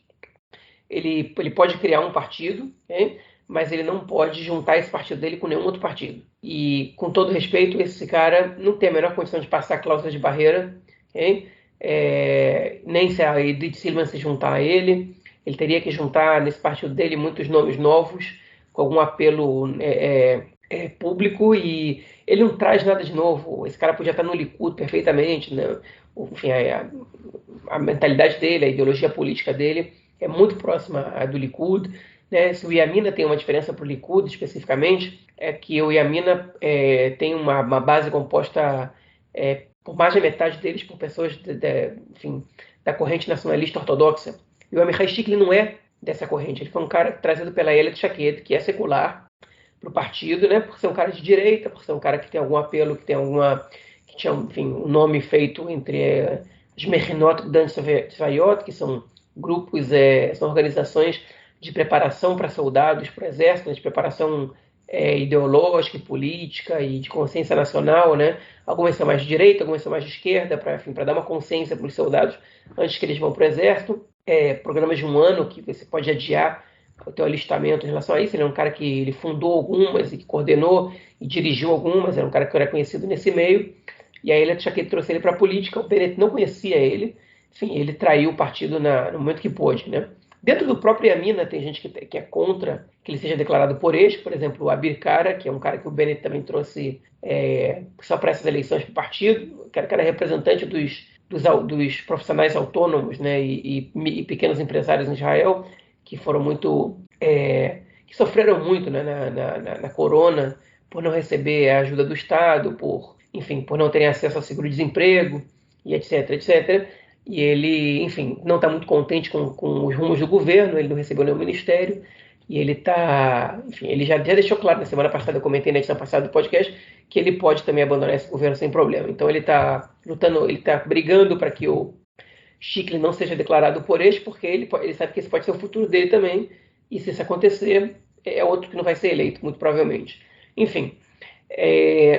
ele pode criar um partido, mas ele não pode juntar esse partido dele com nenhum outro partido. E, com todo respeito, esse cara não tem a menor condição de passar a cláusula de barreira, nem se a Idit Silman se juntar a ele. Ele teria que juntar nesse partido dele muitos nomes novos, com algum apelo público, e ele não traz nada de novo. Esse cara podia estar no Likud perfeitamente, né? Enfim, a mentalidade dele, a ideologia política dele é muito próxima à do Likud, né? Se o Yamina tem uma diferença para o Likud especificamente, é que o Yamina tem uma base composta por mais da metade deles por pessoas da corrente nacionalista ortodoxa. E o Amichai Shikli não é dessa corrente. Ele foi um cara trazido pela Ayelet Shaked, que é secular, o partido, né? Por ser um cara de direita, por ser um cara que tem algum apelo, que tinha, enfim, um nome feito entre as Mechinot Dan Tzvayot, que são grupos, são organizações de preparação para soldados, para o exército, de preparação ideológica e política e de consciência nacional, né? Algumas são mais de direita, algumas são mais de esquerda, para dar uma consciência para os soldados antes que eles vão para o exército. Programas de um ano que você pode adiar o teu alistamento em relação a isso. Ele é um cara que ele fundou algumas e que coordenou e dirigiu algumas, era um cara que era conhecido nesse meio. E aí ele trouxe ele para a política. O Bennett não conhecia ele, enfim, ele traiu o partido no momento que pôde, né? Dentro do próprio Yamina tem gente que é contra que ele seja declarado por ex, por exemplo, o Abir Kara, que é um cara que o Bennett também trouxe só para essas eleições para o partido, que era representante dos profissionais autônomos, né, e pequenos empresários em Israel, que foram que sofreram muito, né, na corona, por não receber a ajuda do Estado, por não terem acesso ao seguro-desemprego, e etc, etc. E ele, enfim, não está muito contente com os rumos do governo, ele não recebeu nenhum ministério, e ele ele já deixou claro, na semana passada, eu comentei na edição passada do podcast, que ele pode também abandonar esse governo sem problema. Então ele está lutando, ele está brigando para que o Shikli não seja declarado por ex, porque ele sabe que esse pode ser o futuro dele também, e se isso acontecer, é outro que não vai ser eleito, muito provavelmente. Enfim,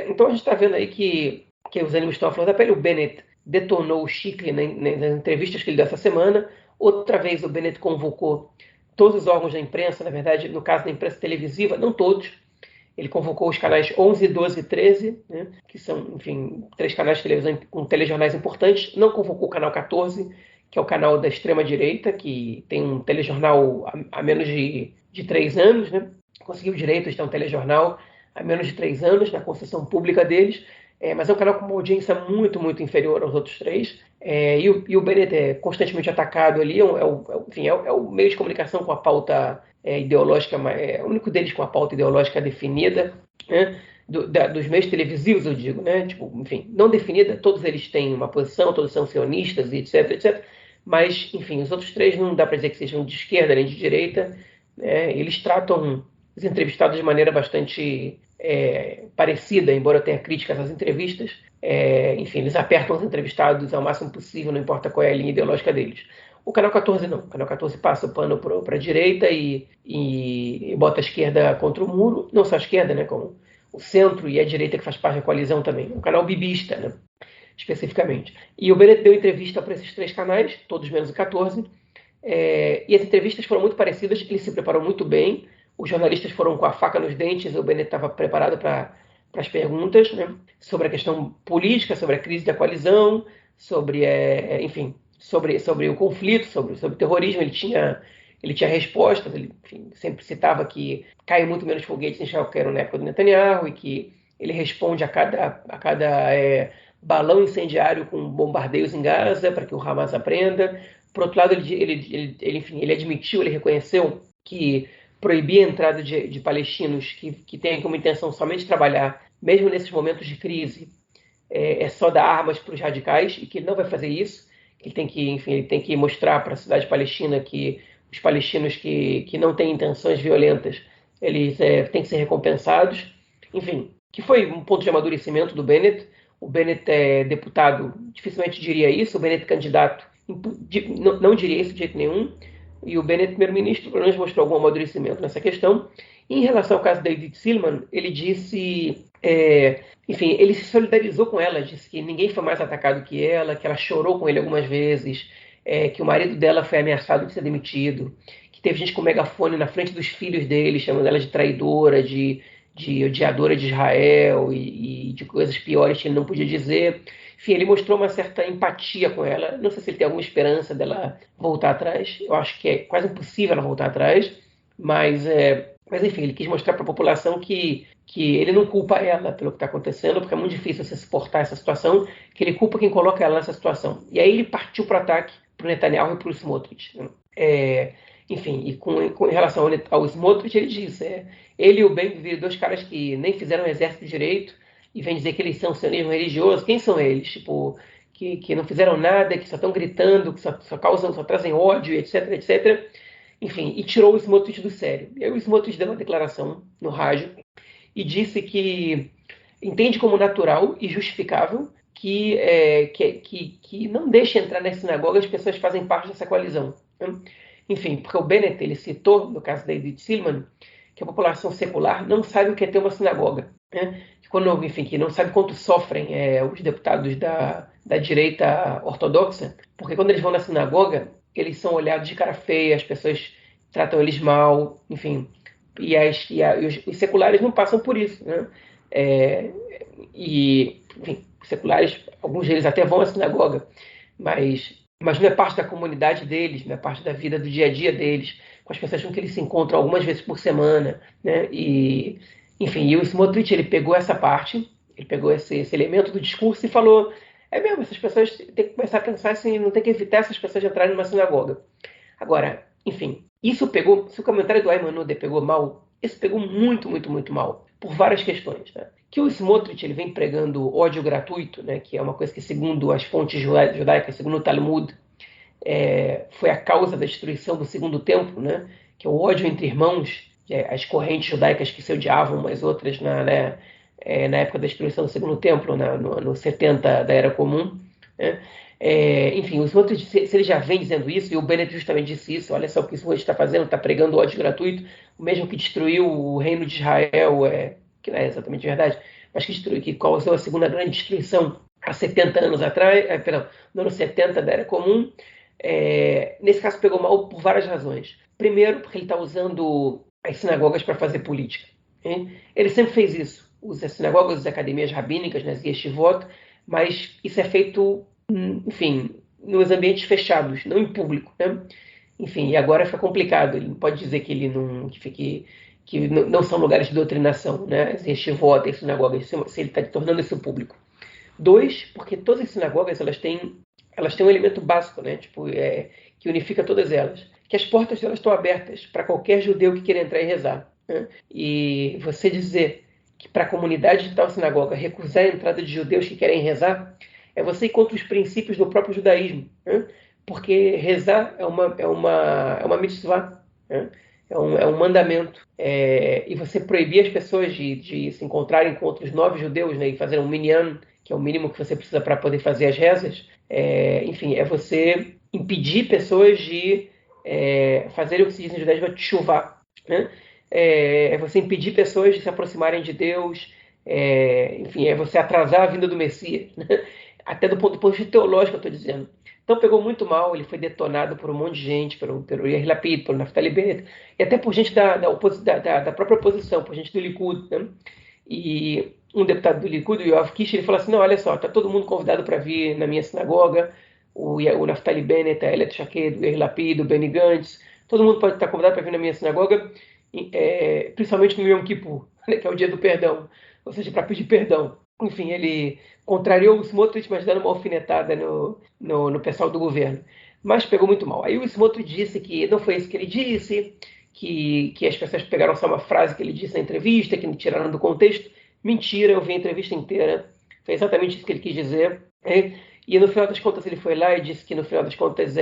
então a gente está vendo aí que os ânimos estão à flor da pele. O Bennett detonou o Shikli nas entrevistas que ele deu essa semana. Outra vez o Bennett convocou todos os órgãos da imprensa, na verdade, no caso da imprensa televisiva, não todos. Ele convocou os canais 11, 12 e 13, né, que são, enfim, 3 canais de televisão com telejornais importantes. Não convocou o canal 14, que é o canal da extrema-direita, que tem um telejornal há menos de 3 anos, né? Conseguiu o direito de ter um telejornal há menos de 3 anos na concessão pública deles, mas é um canal com uma audiência muito, muito inferior aos outros 3. E o Bennett é constantemente atacado ali, é o meio de comunicação com a pauta ideológica, é o único deles com a pauta ideológica definida, né? Dos meios televisivos, eu digo, né? Tipo, enfim, não definida, todos eles têm uma posição, todos são sionistas, etc, etc. Mas, enfim, os outros 3 não dá para dizer que sejam de esquerda nem de direita, né? Eles tratam os entrevistados de maneira bastante parecida, embora tenha críticas às entrevistas. Enfim, eles apertam os entrevistados ao máximo possível, não importa qual é a linha ideológica deles. O canal 14 não. O canal 14 passa o pano para a direita e bota a esquerda contra o muro. Não só a esquerda, né, como o centro e a direita, que faz parte da coalizão também. Um canal bibista, né, especificamente. E o Bennett deu entrevista para esses 3 canais, todos menos o 14. E as entrevistas foram muito parecidas. Ele se preparou muito bem. Os jornalistas foram com a faca nos dentes. O Bennett estava preparado para as perguntas, né, sobre a questão política, sobre a crise da coalizão, sobre, enfim, sobre o conflito, sobre o terrorismo. Ele tinha respostas. Ele, enfim, sempre citava que caiu muito menos foguetes em Israel que era na época do Netanyahu, e que ele responde a cada balão incendiário com bombardeios em Gaza para que o Hamas aprenda. Por outro lado, ele admitiu, ele reconheceu que proibir a entrada de palestinos que tenham como intenção somente trabalhar, mesmo nesses momentos de crise, é só dar armas para os radicais, e que ele não vai fazer isso. Ele tem que mostrar para a cidade palestina que os palestinos que não têm intenções violentas, eles têm que ser recompensados. Enfim, que foi um ponto de amadurecimento do Bennett. O Bennett é deputado, dificilmente diria isso. O Bennett candidato, não diria isso de jeito nenhum. E o Bennett, primeiro-ministro, pelo menos mostrou algum amadurecimento nessa questão. E em relação ao caso da Edith Silman, ele disse... enfim, ele se solidarizou com ela, disse que ninguém foi mais atacado que ela chorou com ele algumas vezes, que o marido dela foi ameaçado de ser demitido, que teve gente com megafone na frente dos filhos dele, chamando ela de traidora, de odiadora de Israel e de coisas piores que ele não podia dizer. Enfim, ele mostrou uma certa empatia com ela. Não sei se ele tem alguma esperança dela voltar atrás. Eu acho que é quase impossível ela voltar atrás, mas enfim, ele quis mostrar para a população que ele não culpa ela pelo que está acontecendo, porque é muito difícil você suportar essa situação, que ele culpa quem coloca ela nessa situação. E aí ele partiu para o ataque para o Netanyahu e para o Smotrich. Enfim, e com relação ao Smotrich, ele diz, ele e o Ben-Gvir, 2 caras que nem fizeram exército direito, e vem dizer que eles são sionismo religioso. Quem são eles? Tipo, que não fizeram nada, que só estão gritando, que só trazem ódio, etc, etc. Enfim, e tirou o Smotrich do sério. E aí o Smotrich deu uma declaração no rádio e disse que entende como natural e justificável que não deixe entrar na sinagoga as pessoas que fazem parte dessa coalizão. Né? Enfim, porque o Bennett ele citou, no caso da Edith Silman, que a população secular não sabe o que é ter uma sinagoga. Né? Que não sabe quanto sofrem os deputados da direita ortodoxa, porque quando eles vão na sinagoga, eles são olhados de cara feia, as pessoas tratam eles mal, enfim. Os seculares não passam por isso. Né? Enfim, os seculares, alguns deles até vão à sinagoga, mas não é parte da comunidade deles, não é parte da vida do dia a dia deles, com as pessoas com que eles se encontram algumas vezes por semana, né? Enfim, e o Smotrich ele pegou essa parte, ele pegou esse elemento do discurso e falou: é mesmo, essas pessoas têm que começar a pensar assim, não tem que evitar essas pessoas de entrarem numa sinagoga. Agora, enfim, isso pegou, se o comentário do Ayman Odeh pegou mal, isso pegou muito, muito, muito mal, por várias questões. Né? Que o Smotrich ele vem pregando ódio gratuito, né, que é uma coisa que, segundo as fontes judaicas, segundo o Talmud, foi a causa da destruição do segundo templo, né, que é o ódio entre irmãos, as correntes judaicas que se odiavam umas outras na época da destruição do segundo templo, no 70 da Era Comum. Né? Enfim, os outros, se ele já vem dizendo isso, e o Bennett justamente disse isso, olha só o que o Smotrich está fazendo, está pregando ódio gratuito, o mesmo que destruiu o reino de Israel, que não é exatamente verdade, mas que causou a segunda grande destruição há 70 anos atrás, no ano 70 da Era Comum. Nesse caso pegou mal por várias razões. Primeiro, porque ele está usando as sinagogas para fazer política. Hein? Ele sempre fez isso, usa as sinagogas, as academias rabínicas, nas yeshivot, mas isso é feito, enfim, nos ambientes fechados, não em público. Né? Enfim, e agora fica complicado. Ele não pode dizer que ele não que não são lugares de doutrinação, né? As yeshivot, as sinagogas, se ele está tornando isso público. Dois, porque todas as sinagogas elas têm um elemento básico, né? Tipo, que unifica todas elas, que as portas delas estão abertas para qualquer judeu que queira entrar e rezar. Né? E você dizer que para a comunidade de tal sinagoga recusar a entrada de judeus que querem rezar é você ir contra os princípios do próprio judaísmo, né? Porque rezar é uma mitzvah, né? É um mandamento. E você proibir as pessoas de se encontrarem com outros 9 judeus, né, e fazer um minyan, que é o mínimo que você precisa para poder fazer as rezas, enfim, é você impedir pessoas de fazerem o que se diz em judaísmo, teshuvah, né? É você impedir pessoas de se aproximarem de Deus, enfim, é você atrasar a vinda do Messias, né? Até do ponto de vista teológico, eu estou dizendo. Então pegou muito mal, ele foi detonado por um monte de gente, pelo Yair Lapid, pelo Naftali Bennett, e até por gente da própria oposição, por gente do Likud. Né? E um deputado do Likud, o Yoav Kish, ele falou assim: não, olha só, está todo mundo convidado para vir na minha sinagoga, o Naftali Bennett, a Elet Shaked, o Yair Lapid, o Benny Gantz, todo mundo pode estar convidado para vir na minha sinagoga, principalmente no Yom Kippur, né, que é o dia do perdão, ou seja, para pedir perdão. Enfim, ele contrariou o Smotrich, mas dando uma alfinetada no pessoal do governo. Mas pegou muito mal. Aí o Smotrich disse que não foi isso que ele disse, que as pessoas pegaram só uma frase que ele disse na entrevista, que tiraram do contexto. Mentira, eu vi a entrevista inteira. Foi exatamente isso que ele quis dizer. E no final das contas ele foi lá e disse que no final das contas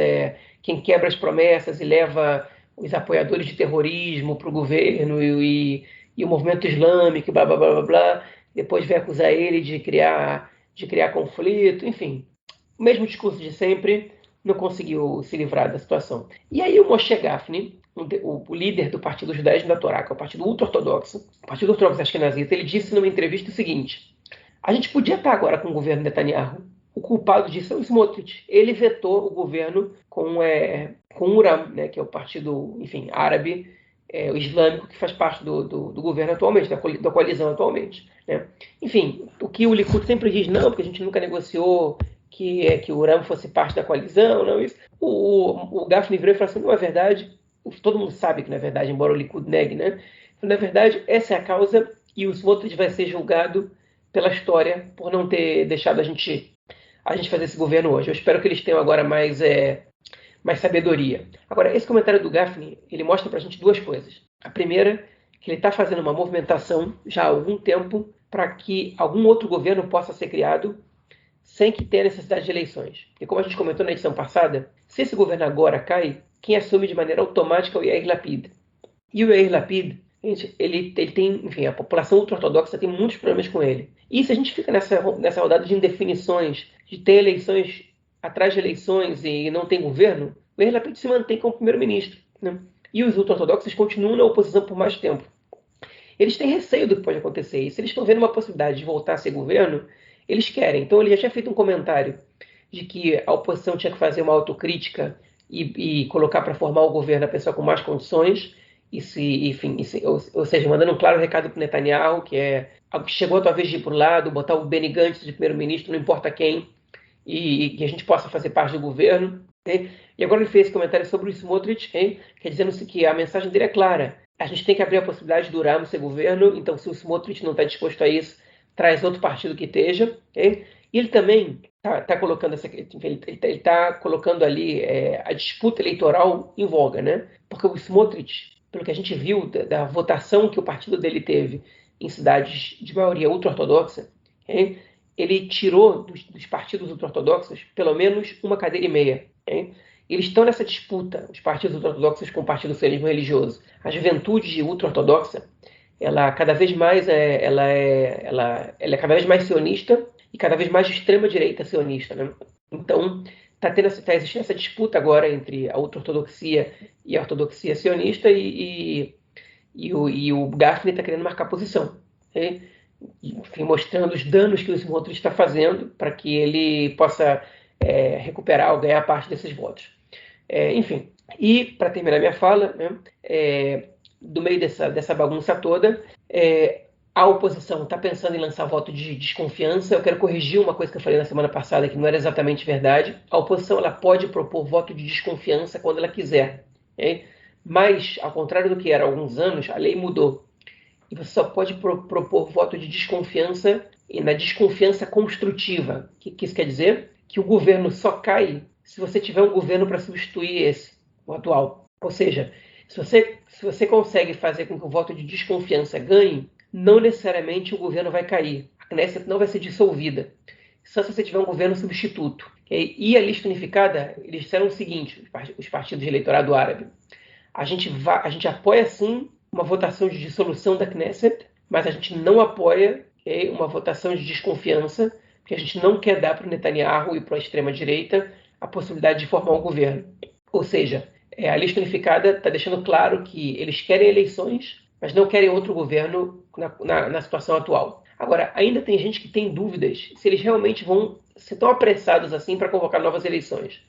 quem quebra as promessas e leva os apoiadores de terrorismo para o governo e o movimento islâmico, blá, blá, blá, blá, blá, depois vem acusar ele de criar conflito, enfim. O mesmo discurso de sempre, não conseguiu se livrar da situação. E aí o Moshe Gafni, o líder do Partido Judaísmo da Torá, que é o partido ultra-ortodoxo, o partido ortodoxo ashkenazita, ele disse numa entrevista o seguinte: a gente podia estar agora com o governo Netanyahu, o culpado disso é o Smotrich. Ele vetou o governo com o Uram, né, que é o partido, enfim, árabe, o islâmico, que faz parte do governo atualmente, da coalizão atualmente. Né? Enfim, o que o Likud sempre diz, não, porque a gente nunca negociou que o Uram fosse parte da coalizão, não isso. O Gafni virou e falou assim: não é verdade, todo mundo sabe que não é verdade, embora o Likud negue, né? Na verdade, essa é a causa e o Smotrich vai ser julgado pela história por não ter deixado a gente fazer esse governo hoje. Eu espero que eles tenham agora mais sabedoria. Agora, esse comentário do Gafni, ele mostra pra gente duas coisas. A primeira, que ele está fazendo uma movimentação já há algum tempo para que algum outro governo possa ser criado sem que tenha necessidade de eleições. E como a gente comentou na edição passada, se esse governo agora cai, quem assume de maneira automática é o Yair Lapid. E o Yair Lapid, ele tem, enfim, a população ultra-ortodoxa tem muitos problemas com ele. E se a gente fica nessa rodada de indefinições, de ter eleições atrás de eleições e não tem governo, o Yair Lapid se mantém como primeiro-ministro, né? E os ultra-ortodoxos continuam na oposição por mais tempo. Eles têm receio do que pode acontecer. E se eles estão vendo uma possibilidade de voltar a ser governo, eles querem. Então ele já tinha feito um comentário de que a oposição tinha que fazer uma autocrítica e colocar para formar o governo a pessoa com mais condições, ou seja, mandando um claro recado para o Netanyahu, que chegou a tua vez de ir para o lado, botar o Benny Gantz de primeiro-ministro, não importa quem, e que a gente possa fazer parte do governo. Okay? E agora ele fez esse comentário sobre o Smotrich, okay? Que é dizendo que a mensagem dele é clara. A gente tem que abrir a possibilidade do Uram ser governo, então se o Smotrich não está disposto a isso, traz outro partido que esteja. Okay? E ele também está colocando ele tá colocando ali a disputa eleitoral em voga, né? Porque o Smotrich, pelo que a gente viu da votação que o partido dele teve em cidades de maioria ultra-ortodoxa, okay? Ele tirou dos partidos ultra-ortodoxos pelo menos uma cadeira e meia. Okay? Eles estão nessa disputa, os partidos ultra-ortodoxos com o partido sionismo religioso. A juventude ultra-ortodoxa, ela cada vez mais ela é cada vez mais sionista e cada vez mais de extrema-direita sionista. Né? Então, está existindo essa disputa agora entre a ultra-ortodoxia e a ortodoxia sionista e o Gafni está querendo marcar posição. Okay? Enfim, mostrando os danos que o Smotrich está fazendo para que ele possa recuperar ou ganhar parte desses votos. Enfim, e para terminar minha fala, né, do meio dessa bagunça toda, a oposição está pensando em lançar voto de desconfiança. Eu quero corrigir uma coisa que eu falei na semana passada, que não era exatamente verdade. A oposição ela pode propor voto de desconfiança quando ela quiser. Okay? Mas, ao contrário do que era há alguns anos, a lei mudou. E você só pode propor voto de desconfiança e na desconfiança construtiva. O que isso quer dizer? Que o governo só cai se você tiver um governo para substituir o atual. Ou seja, se você consegue fazer com que o voto de desconfiança ganhe, não necessariamente o governo vai cair. A Knesset não vai ser dissolvida. Só se você tiver um governo substituto. Okay? E a lista unificada, eles disseram o seguinte, os partidos de eleitorado árabe. A gente apoia sim uma votação de dissolução da Knesset, mas a gente não apoia uma votação de desconfiança, porque a gente não quer dar para o Netanyahu e para a extrema-direita a possibilidade de formar um governo. Ou seja, a lista unificada está deixando claro que eles querem eleições, mas não querem outro governo na situação atual. Agora, ainda tem gente que tem dúvidas se eles realmente vão ser tão apressados assim para convocar novas eleições.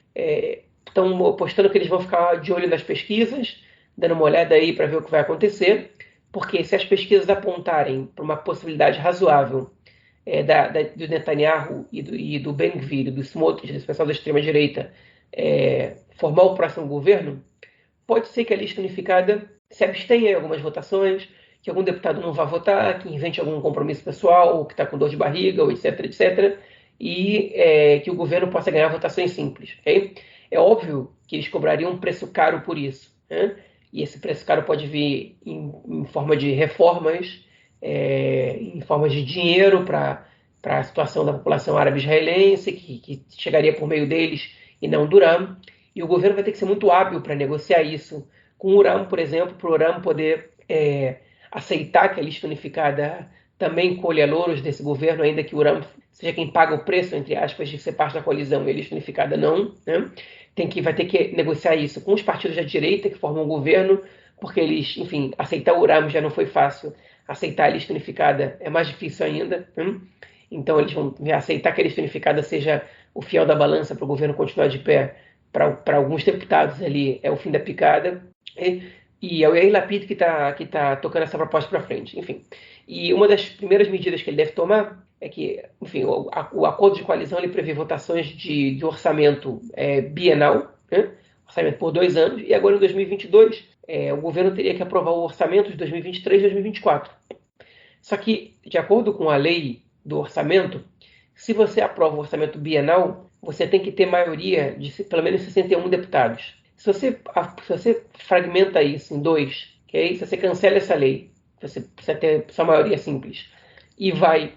Estão apostando que eles vão ficar de olho nas pesquisas, dando uma olhada aí para ver o que vai acontecer, porque se as pesquisas apontarem para uma possibilidade razoável do Netanyahu e do Ben-Gvir, do Smotrich, desse pessoal da extrema-direita, formar o próximo governo, pode ser que a lista unificada se abstenha em algumas votações, que algum deputado não vá votar, que invente algum compromisso pessoal, ou que está com dor de barriga, ou etc, etc, e que o governo possa ganhar votações simples. Okay? É óbvio que eles cobrariam um preço caro por isso, né? E esse preço caro pode vir em forma de reformas, em forma de dinheiro para a situação da população árabe israelense, que chegaria por meio deles e não do Uram. E o governo vai ter que ser muito hábil para negociar isso com o Uram, por exemplo, para o Uram poder aceitar que a lista unificada também colha louros desse governo, ainda que o Uram seja quem paga o preço, entre aspas, de ser parte da coalizão e a lista unificada não, né? Vai ter que negociar isso com os partidos da direita que formam o governo, porque eles, enfim, aceitar o Uram já não foi fácil, aceitar a lista unificada é mais difícil ainda, né? Então eles vão aceitar que a lista unificada seja o fiel da balança para o governo continuar de pé. Para alguns deputados ali é o fim da picada, e é o Yair Lapid que tá tocando essa proposta para frente, enfim. E uma das primeiras medidas que ele deve tomar é que, enfim, o acordo de coalizão ele prevê votações de orçamento bienal, né? Orçamento por 2 anos, e agora em 2022 o governo teria que aprovar o orçamento de 2023 e 2024. Só que, de acordo com a lei do orçamento, se você aprova o orçamento bienal, você tem que ter maioria de pelo menos 61 deputados. Se você fragmenta isso em 2, okay? Se você cancela essa lei, você precisa ter sua maioria simples, e vai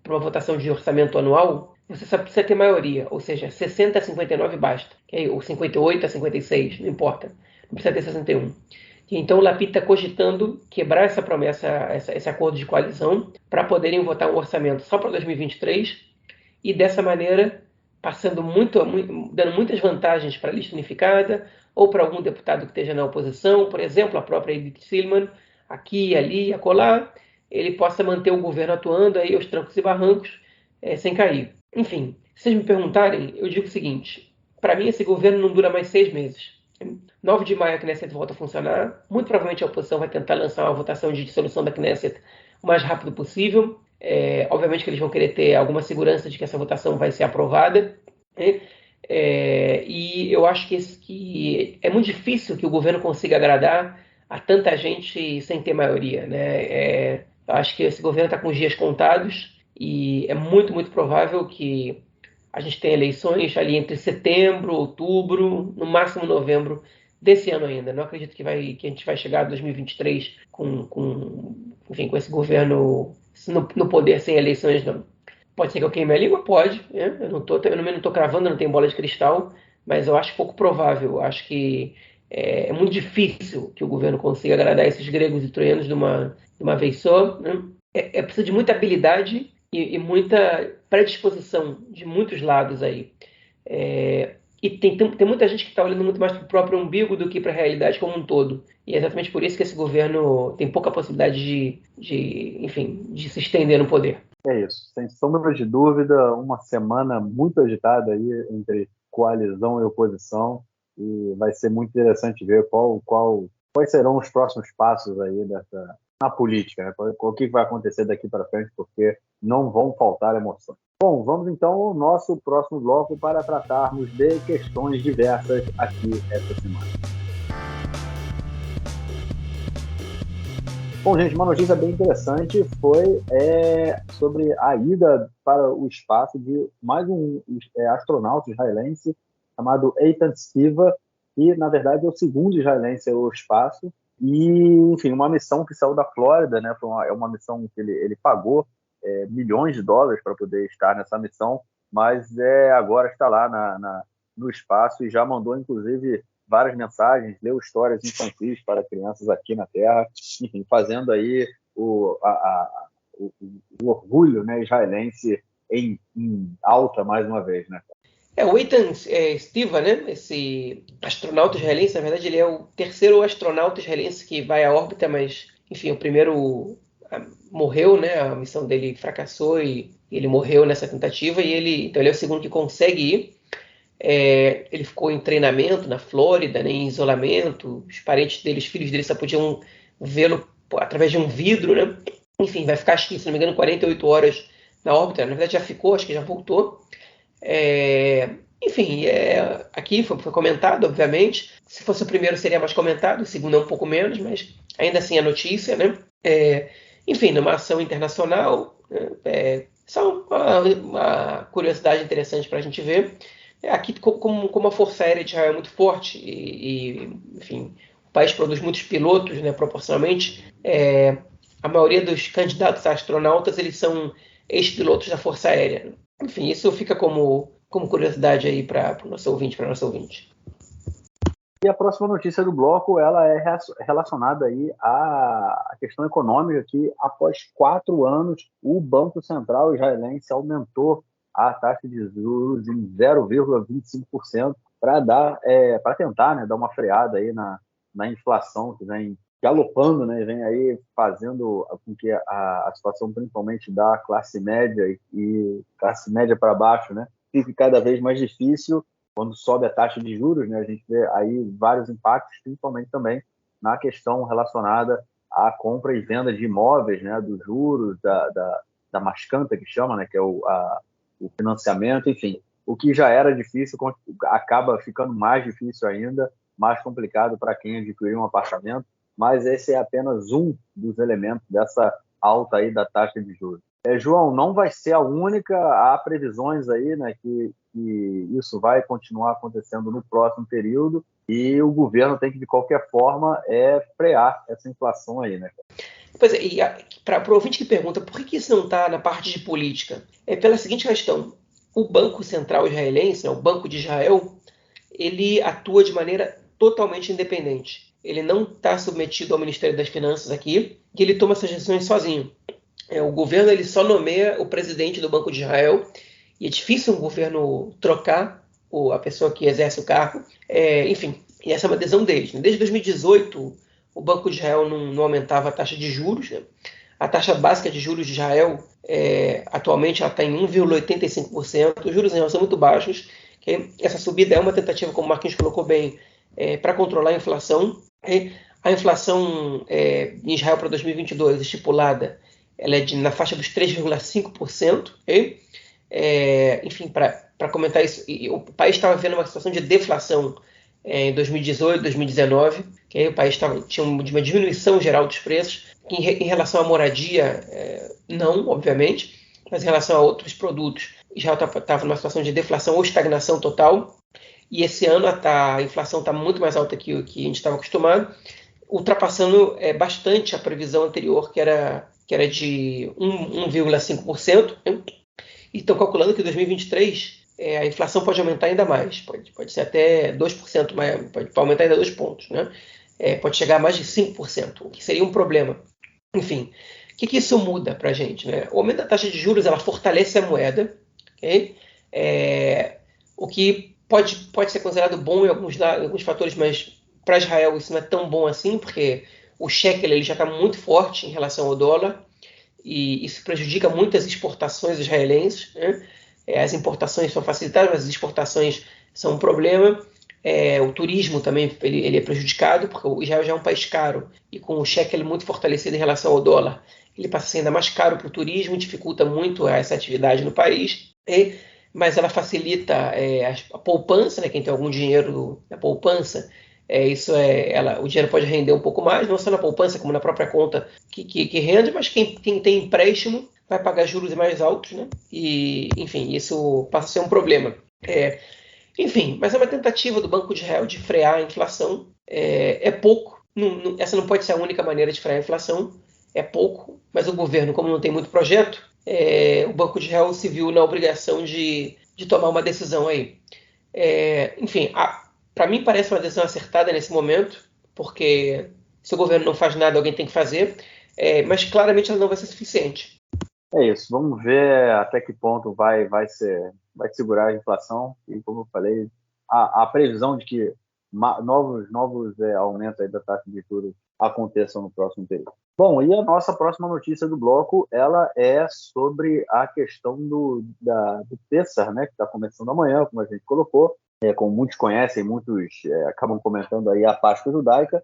para uma votação de orçamento anual, você só precisa ter maioria, ou seja, 60 a 59 basta, ou 58 a 56, não importa, não precisa ter 61. E então o Lapid está cogitando quebrar essa promessa, esse acordo de coalizão, para poderem votar um orçamento só para 2023 e dessa maneira passando dando muitas vantagens para a lista unificada ou para algum deputado que esteja na oposição, por exemplo, a própria Edith Silman, aqui, ali, acolá, ele possa manter o governo atuando aí aos trancos e barrancos, sem cair. Enfim, se vocês me perguntarem, eu digo o seguinte, para mim esse governo não dura mais 6 meses. 9 de maio a Knesset volta a funcionar, muito provavelmente a oposição vai tentar lançar uma votação de dissolução da Knesset o mais rápido possível. Obviamente que eles vão querer ter alguma segurança de que essa votação vai ser aprovada, né? E eu acho que é muito difícil que o governo consiga agradar a tanta gente sem ter maioria, né? Eu acho que esse governo está com os dias contados e é muito, muito provável que a gente tenha eleições ali entre setembro, outubro, no máximo novembro desse ano ainda. Não acredito que a gente vai chegar a 2023 enfim, com esse governo no poder sem eleições, não. Pode ser que eu queime a língua? Pode. Eu não estou cravando, não tenho bola de cristal, mas eu acho pouco provável. Eu acho que é muito difícil que o governo consiga agradar esses gregos e troianos de uma vez só, né? É preciso de muita habilidade e muita predisposição de muitos lados aí. E tem muita gente que está olhando muito mais para o próprio umbigo do que para a realidade como um todo. E é exatamente por isso que esse governo tem pouca possibilidade enfim, de se estender no poder. É isso, sem sombra de dúvida, uma semana muito agitada aí entre coalizão e oposição, e vai ser muito interessante ver quais serão os próximos passos aí na política, né? O que vai acontecer daqui para frente, porque não vão faltar emoções. Bom, vamos então ao nosso próximo bloco para tratarmos de questões diversas aqui essa semana. Bom, gente, uma notícia bem interessante foi sobre a ida para o espaço de mais um astronauta israelense chamado Eitan Stiva, e, na verdade, é o segundo israelense ao espaço, e, enfim, uma missão que saiu da Flórida, né? É uma missão que ele pagou milhões de dólares para poder estar nessa missão, mas agora está lá no espaço e já mandou, inclusive, várias mensagens, leu histórias infantis para crianças aqui na Terra, enfim, fazendo aí o orgulho, né, israelense em alta mais uma vez, né? O Eitan Stiva, né, esse astronauta israelense, na verdade ele é o terceiro astronauta israelense que vai à órbita, mas, enfim, o primeiro morreu, né, a missão dele fracassou e ele morreu nessa tentativa, então ele é o segundo que consegue ir. Ele ficou em treinamento na Flórida, né, em isolamento, os parentes dele, os filhos dele só podiam vê-lo através de um vidro, né? Enfim, vai ficar, acho que, se não me engano, 48 horas na órbita, na verdade já ficou, acho que já voltou. Enfim, aqui foi comentado, obviamente. Se fosse o primeiro seria mais comentado, o segundo é um pouco menos, mas ainda assim a notícia, né? Enfim, numa ação internacional, só uma curiosidade interessante para a gente ver. Aqui, como a Força Aérea de Israel é muito forte enfim, o país produz muitos pilotos, né, proporcionalmente, a maioria dos candidatos a astronautas eles são ex-pilotos da Força Aérea. Enfim, isso fica como curiosidade aí para o nosso ouvinte, para a nossa ouvinte. E a próxima notícia do bloco, ela é relacionada aí à questão econômica, que após 4 anos, o Banco Central israelense aumentou a taxa de juros em 0,25% para tentar, né, dar uma freada aí na inflação que vem galopando, né, vem aí fazendo com que a situação, principalmente da classe média e classe média para baixo, né, fique cada vez mais difícil. Quando sobe a taxa de juros, né, a gente vê aí vários impactos, principalmente também na questão relacionada à compra e venda de imóveis, né, dos juros, da mascanta, que chama, né, que é o financiamento, enfim. O que já era difícil acaba ficando mais difícil ainda, mais complicado para quem adquirir um apartamento, mas esse é apenas um dos elementos dessa alta aí da taxa de juros. João, não vai ser a única, há previsões aí, né, que isso vai continuar acontecendo no próximo período e o governo tem que, de qualquer forma, frear essa inflação aí, né? Pois é, e para o ouvinte que pergunta por que isso não está na parte de política, é pela seguinte questão: o Banco Central israelense, né, o Banco de Israel, ele atua de maneira totalmente independente. Ele não está submetido ao Ministério das Finanças aqui, e ele toma essas decisões sozinho. O governo ele só nomeia o presidente do Banco de Israel, e é difícil um governo trocar a pessoa que exerce o cargo. Enfim, e essa é uma decisão deles. Desde 2018, o Banco de Israel não aumentava a taxa de juros, né? A taxa básica de juros de Israel, atualmente, ela está em 1,85%. Os juros em Israel são muito baixos. Okay? Essa subida é uma tentativa, como o Marquinhos colocou bem, para controlar a inflação. Okay? A inflação em Israel para 2022, estipulada, ela é na faixa dos 3,5%. Okay? Enfim, para comentar isso, o país estava vivendo uma situação de deflação em 2018, 2019. Okay? O país tinha uma diminuição geral dos preços. Em relação à moradia, não, obviamente, mas em relação a outros produtos, já estava numa situação de deflação ou estagnação total. E esse ano a inflação está muito mais alta que o que a gente estava acostumado, ultrapassando bastante a previsão anterior, que era de 1,5%. Né? E estão calculando que em 2023 a inflação pode aumentar ainda mais, pode ser até 2%, pode aumentar ainda 2 pontos, né? Pode chegar a mais de 5%, o que seria um problema. Enfim, o que isso muda para a gente? Né? O aumento da taxa de juros ela fortalece a moeda, okay? O que pode ser considerado bom em alguns fatores, mas para Israel isso não é tão bom assim, porque o shekel ele já está muito forte em relação ao dólar, e isso prejudica muito as exportações israelenses. Né? As importações são facilitadas, mas as exportações são um problema. O turismo também ele é prejudicado, porque o Israel já é um país caro, e com o shekel muito fortalecido em relação ao dólar, ele passa a ser ainda mais caro para o turismo, dificulta muito essa atividade no país, mas ela facilita a poupança, né? Quem tem algum dinheiro na poupança, o dinheiro pode render um pouco mais, não só na poupança, como na própria conta que rende, mas quem tem empréstimo vai pagar juros mais altos, né? E, enfim, isso passa a ser um problema. Enfim, mas é uma tentativa do Banco de Israel de frear a inflação. É pouco, essa não pode ser a única maneira de frear a inflação, é pouco, mas o governo, como não tem muito projeto, o Banco de Israel se viu na obrigação de tomar uma decisão aí. Enfim, para mim parece uma decisão acertada nesse momento, porque se o governo não faz nada, alguém tem que fazer, mas claramente ela não vai ser suficiente. É isso, vamos ver até que ponto vai segurar a inflação, e como eu falei, a previsão de que novos aumentos aí da taxa de juros aconteçam no próximo período. Bom, e a nossa próxima notícia do bloco, ela é sobre a questão do Pessah, né, que está começando amanhã, como a gente colocou, como muitos conhecem, muitos acabam comentando aí a Páscoa judaica.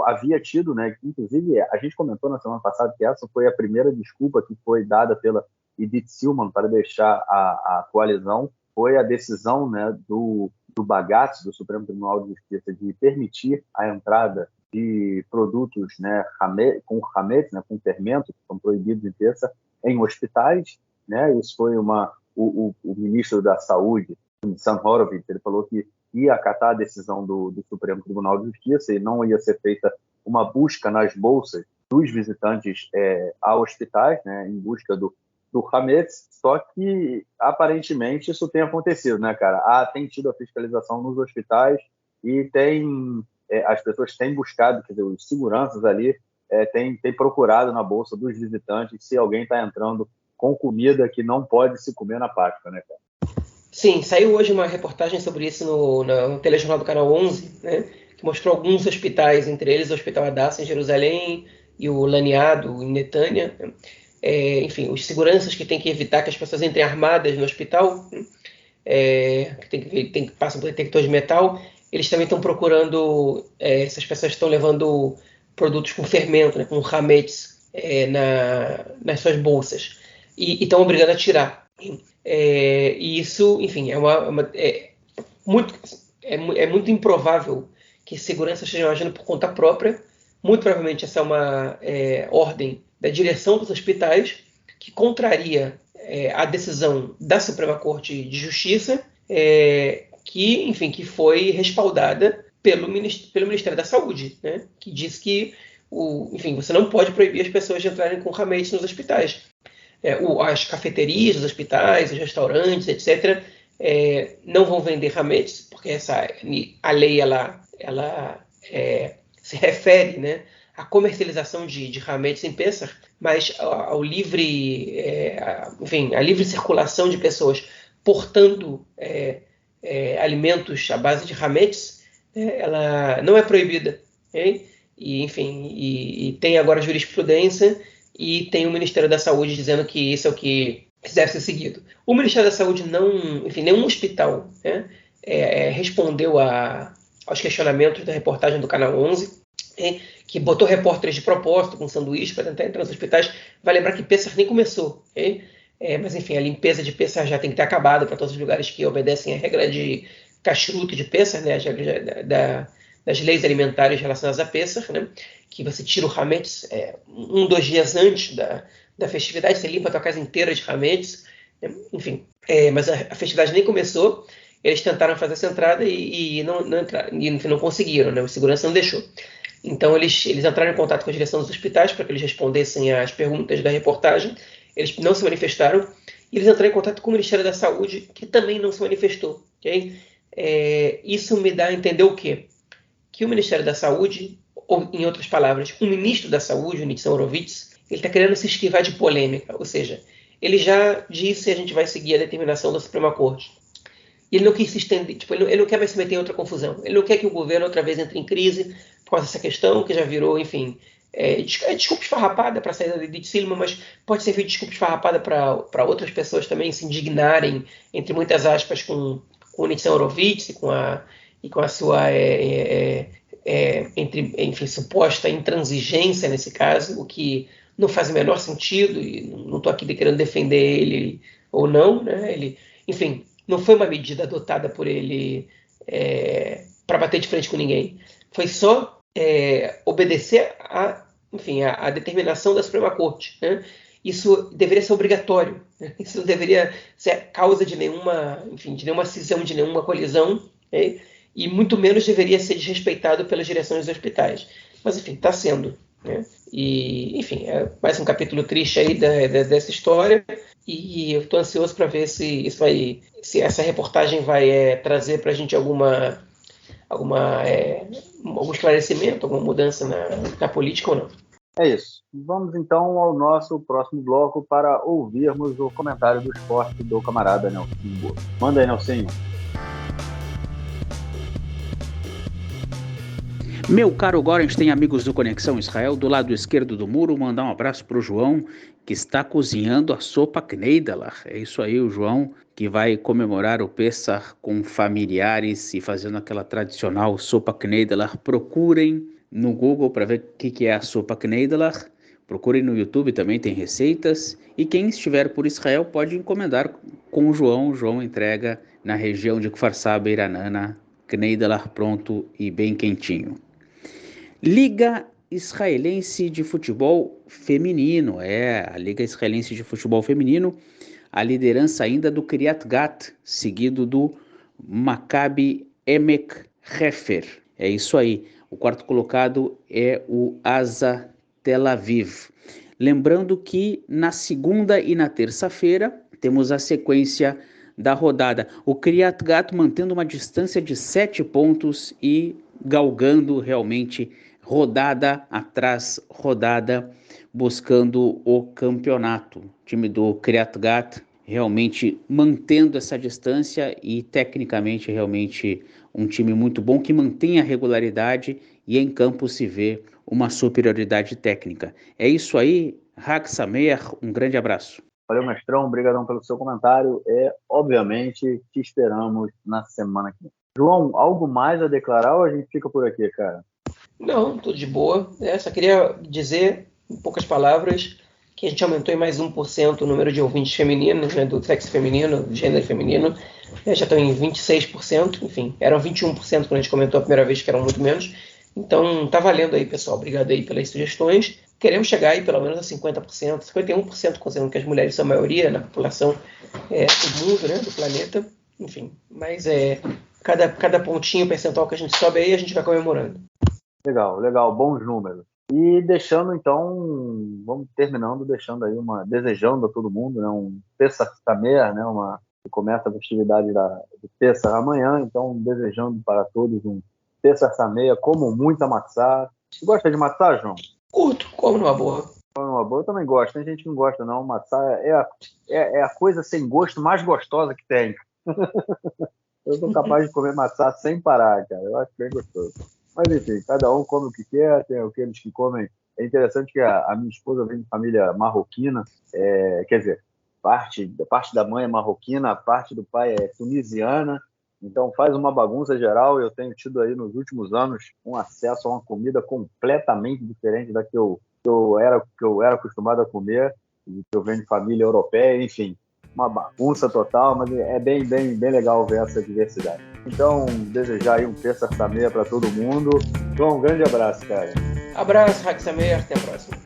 Havia tido, né, inclusive a gente comentou na semana passada que essa foi a primeira desculpa que foi dada pela Idit Silman para deixar a coalizão, foi a decisão, né, do Bagatz, do Supremo Tribunal de Justiça, de permitir a entrada de produtos, né, com hametz, né, com fermento, que são proibidos em Pessah, em hospitais. Né? Isso foi o ministro da Saúde, Nitzan Horowitz, ele falou que ia acatar a decisão do Supremo Tribunal de Justiça e não ia ser feita uma busca nas bolsas dos visitantes a hospitais, né, em busca do hametz, só que aparentemente isso tem acontecido, né, cara? Tem tido a fiscalização nos hospitais e as pessoas têm buscado, quer dizer, os seguranças ali têm procurado na bolsa dos visitantes se alguém está entrando com comida que não pode se comer na Páscoa, né, cara? Sim, saiu hoje uma reportagem sobre isso no telejornal do Canal 11, né, que mostrou alguns hospitais, entre eles o Hospital Hadassah em Jerusalém e o Laniado em Netânia. Né? Enfim, os seguranças que têm que evitar que as pessoas entrem armadas no hospital, que passam por detector de metal, eles também estão procurando, essas pessoas estão levando produtos com fermento, né, com hametz, nas suas bolsas, e estão obrigando a tirar. E isso, enfim, é muito improvável que seguranças estejam agindo por conta própria. Muito provavelmente essa é uma ordem da direção dos hospitais que contraria a decisão da Suprema Corte de Justiça, que foi respaldada pelo Ministério da Saúde, né, que diz que você não pode proibir as pessoas de entrarem com hametz nos hospitais. as cafeterias, os hospitais, os restaurantes, etc., não vão vender hametz, porque a lei ela se refere, né, à comercialização de hametz em Pessach, mas ao livre, a livre circulação de pessoas portando alimentos à base de hametz, ela não é proibida. Okay? E, enfim, e tem agora a jurisprudência e tem o Ministério da Saúde dizendo que isso é o que deve ser seguido. O Ministério da Saúde não, enfim, nenhum hospital, né, respondeu aos questionamentos da reportagem do Canal 11, que botou repórteres de propósito com sanduíche para tentar entrar nos hospitais. Vai lembrar que Pessach nem começou. Mas, enfim, a limpeza de Pessach já tem que ter acabado para todos os lugares que obedecem a regra de kashrut de Pessach, né, das leis alimentares relacionadas a Pessach, né, que você tira o hametz 2 dias antes da festividade, você limpa a tua casa inteira de hametz, né, enfim. Mas a festividade nem começou, eles tentaram fazer essa entrada e não conseguiram, né, o segurança não deixou. Então eles entraram em contato com a direção dos hospitais para que eles respondessem às perguntas da reportagem. Eles não se manifestaram. E eles entraram em contato com o Ministério da Saúde, que também não se manifestou. Okay? Isso me dá a entender o quê? Que o Ministério da Saúde, ou em outras palavras, o ministro da Saúde, o Nitzan Horowitz, ele está querendo se esquivar de polêmica. Ou seja, ele já disse que a gente vai seguir a determinação da Suprema Corte. E ele não quis se estender, ele não quer mais se meter em outra confusão. Ele não quer que o governo outra vez entre em crise por causa dessa questão, que já virou, enfim, desculpa esfarrapada para a saída de Edith Silman, mas pode servir de desculpa esfarrapada para outras pessoas também se indignarem, entre muitas aspas, com o Nitzan Horowitz e com a sua suposta intransigência nesse caso, o que não faz o menor sentido, e não estou aqui querendo defender ele ou não, né? Enfim, não foi uma medida adotada por ele para bater de frente com ninguém. Foi só obedecer a determinação da Suprema Corte. Né? Isso deveria ser obrigatório. Né? Isso não deveria ser causa de nenhuma cisão, de nenhuma colisão. Okay? E muito menos deveria ser desrespeitado pelas direções dos hospitais. Mas, enfim, está sendo. Né? E, enfim, mais um capítulo triste aí dessa história. E eu estou ansioso para ver se essa reportagem vai trazer para a gente algum esclarecimento, alguma mudança na política ou não. É isso. Vamos então ao nosso próximo bloco para ouvirmos o comentário do esporte do camarada Nelson. Manda aí, Nelson. Meu caro Gorenstein, amigos do Conexão Israel, do lado esquerdo do muro, mandar um abraço para o João, que está cozinhando a sopa Kneidelach. É isso aí, o João, que vai comemorar o Pessach com familiares e fazendo aquela tradicional sopa Kneidelach. Procurem no Google para ver o que é a sopa Kneidelach. Procurem no YouTube, também tem receitas. E quem estiver por Israel pode encomendar com o João. O João entrega na região de Kfar Saba, Iranana, Kneidelach pronto e bem quentinho. Liga Israelense de Futebol Feminino, a Liga Israelense de Futebol Feminino, a liderança ainda do Kiryat Gat, seguido do Maccabi Emek Hefer. É isso aí, o quarto colocado é o Asa Tel Aviv. Lembrando que na segunda e na terça-feira temos a sequência da rodada. O Kiryat Gat mantendo uma distância de 7 pontos e galgando realmente rodada atrás rodada, buscando o campeonato. O time do Kiryat Gat realmente mantendo essa distância e tecnicamente realmente um time muito bom que mantém a regularidade e em campo se vê uma superioridade técnica. É isso aí, Hag Sameach, um grande abraço. Valeu, mestrão, obrigadão pelo seu comentário. Obviamente, te esperamos na semana que vem. João, algo mais a declarar ou a gente fica por aqui, cara? Não, tudo de boa. Só queria dizer, em poucas palavras, que a gente aumentou em mais 1% o número de ouvintes femininos, né, do sexo feminino, do gênero feminino. Já estão em 26%, enfim, eram 21% quando a gente comentou a primeira vez, que eram muito menos. Então, tá valendo aí, pessoal. Obrigado aí pelas sugestões. Queremos chegar aí pelo menos a 50%, 51%, considerando que as mulheres são a maioria na população do mundo, né, do planeta. Enfim, mas cada pontinho percentual que a gente sobe aí, a gente vai comemorando. Legal, bons números. E deixando, então, vamos terminando, desejando a todo mundo, né, um Pesach Sameach, né, que começa a festividade do Pesach amanhã, então desejando para todos um Pesach Sameach, como muita matzá. Você gosta de matzá, João? Curto, como numa boa. Eu também gosto, tem gente que não gosta não, matzá é a coisa sem gosto mais gostosa que tem. Eu sou capaz de comer matzá sem parar, cara, eu acho bem gostoso. Mas enfim, cada um come o que quer, tem aqueles que comem. É interessante que a minha esposa vem de família marroquina, quer dizer, parte da mãe é marroquina, a parte do pai é tunisiana, então faz uma bagunça geral. Eu tenho tido aí nos últimos anos um acesso a uma comida completamente diferente da que eu era acostumado a comer, que eu venho de família europeia, enfim, uma bagunça total, mas é bem legal ver essa diversidade. Então, desejar aí um Pesach Sameach para todo mundo. João, um grande abraço, cara. Abraço, Hag Sameach, até a próxima.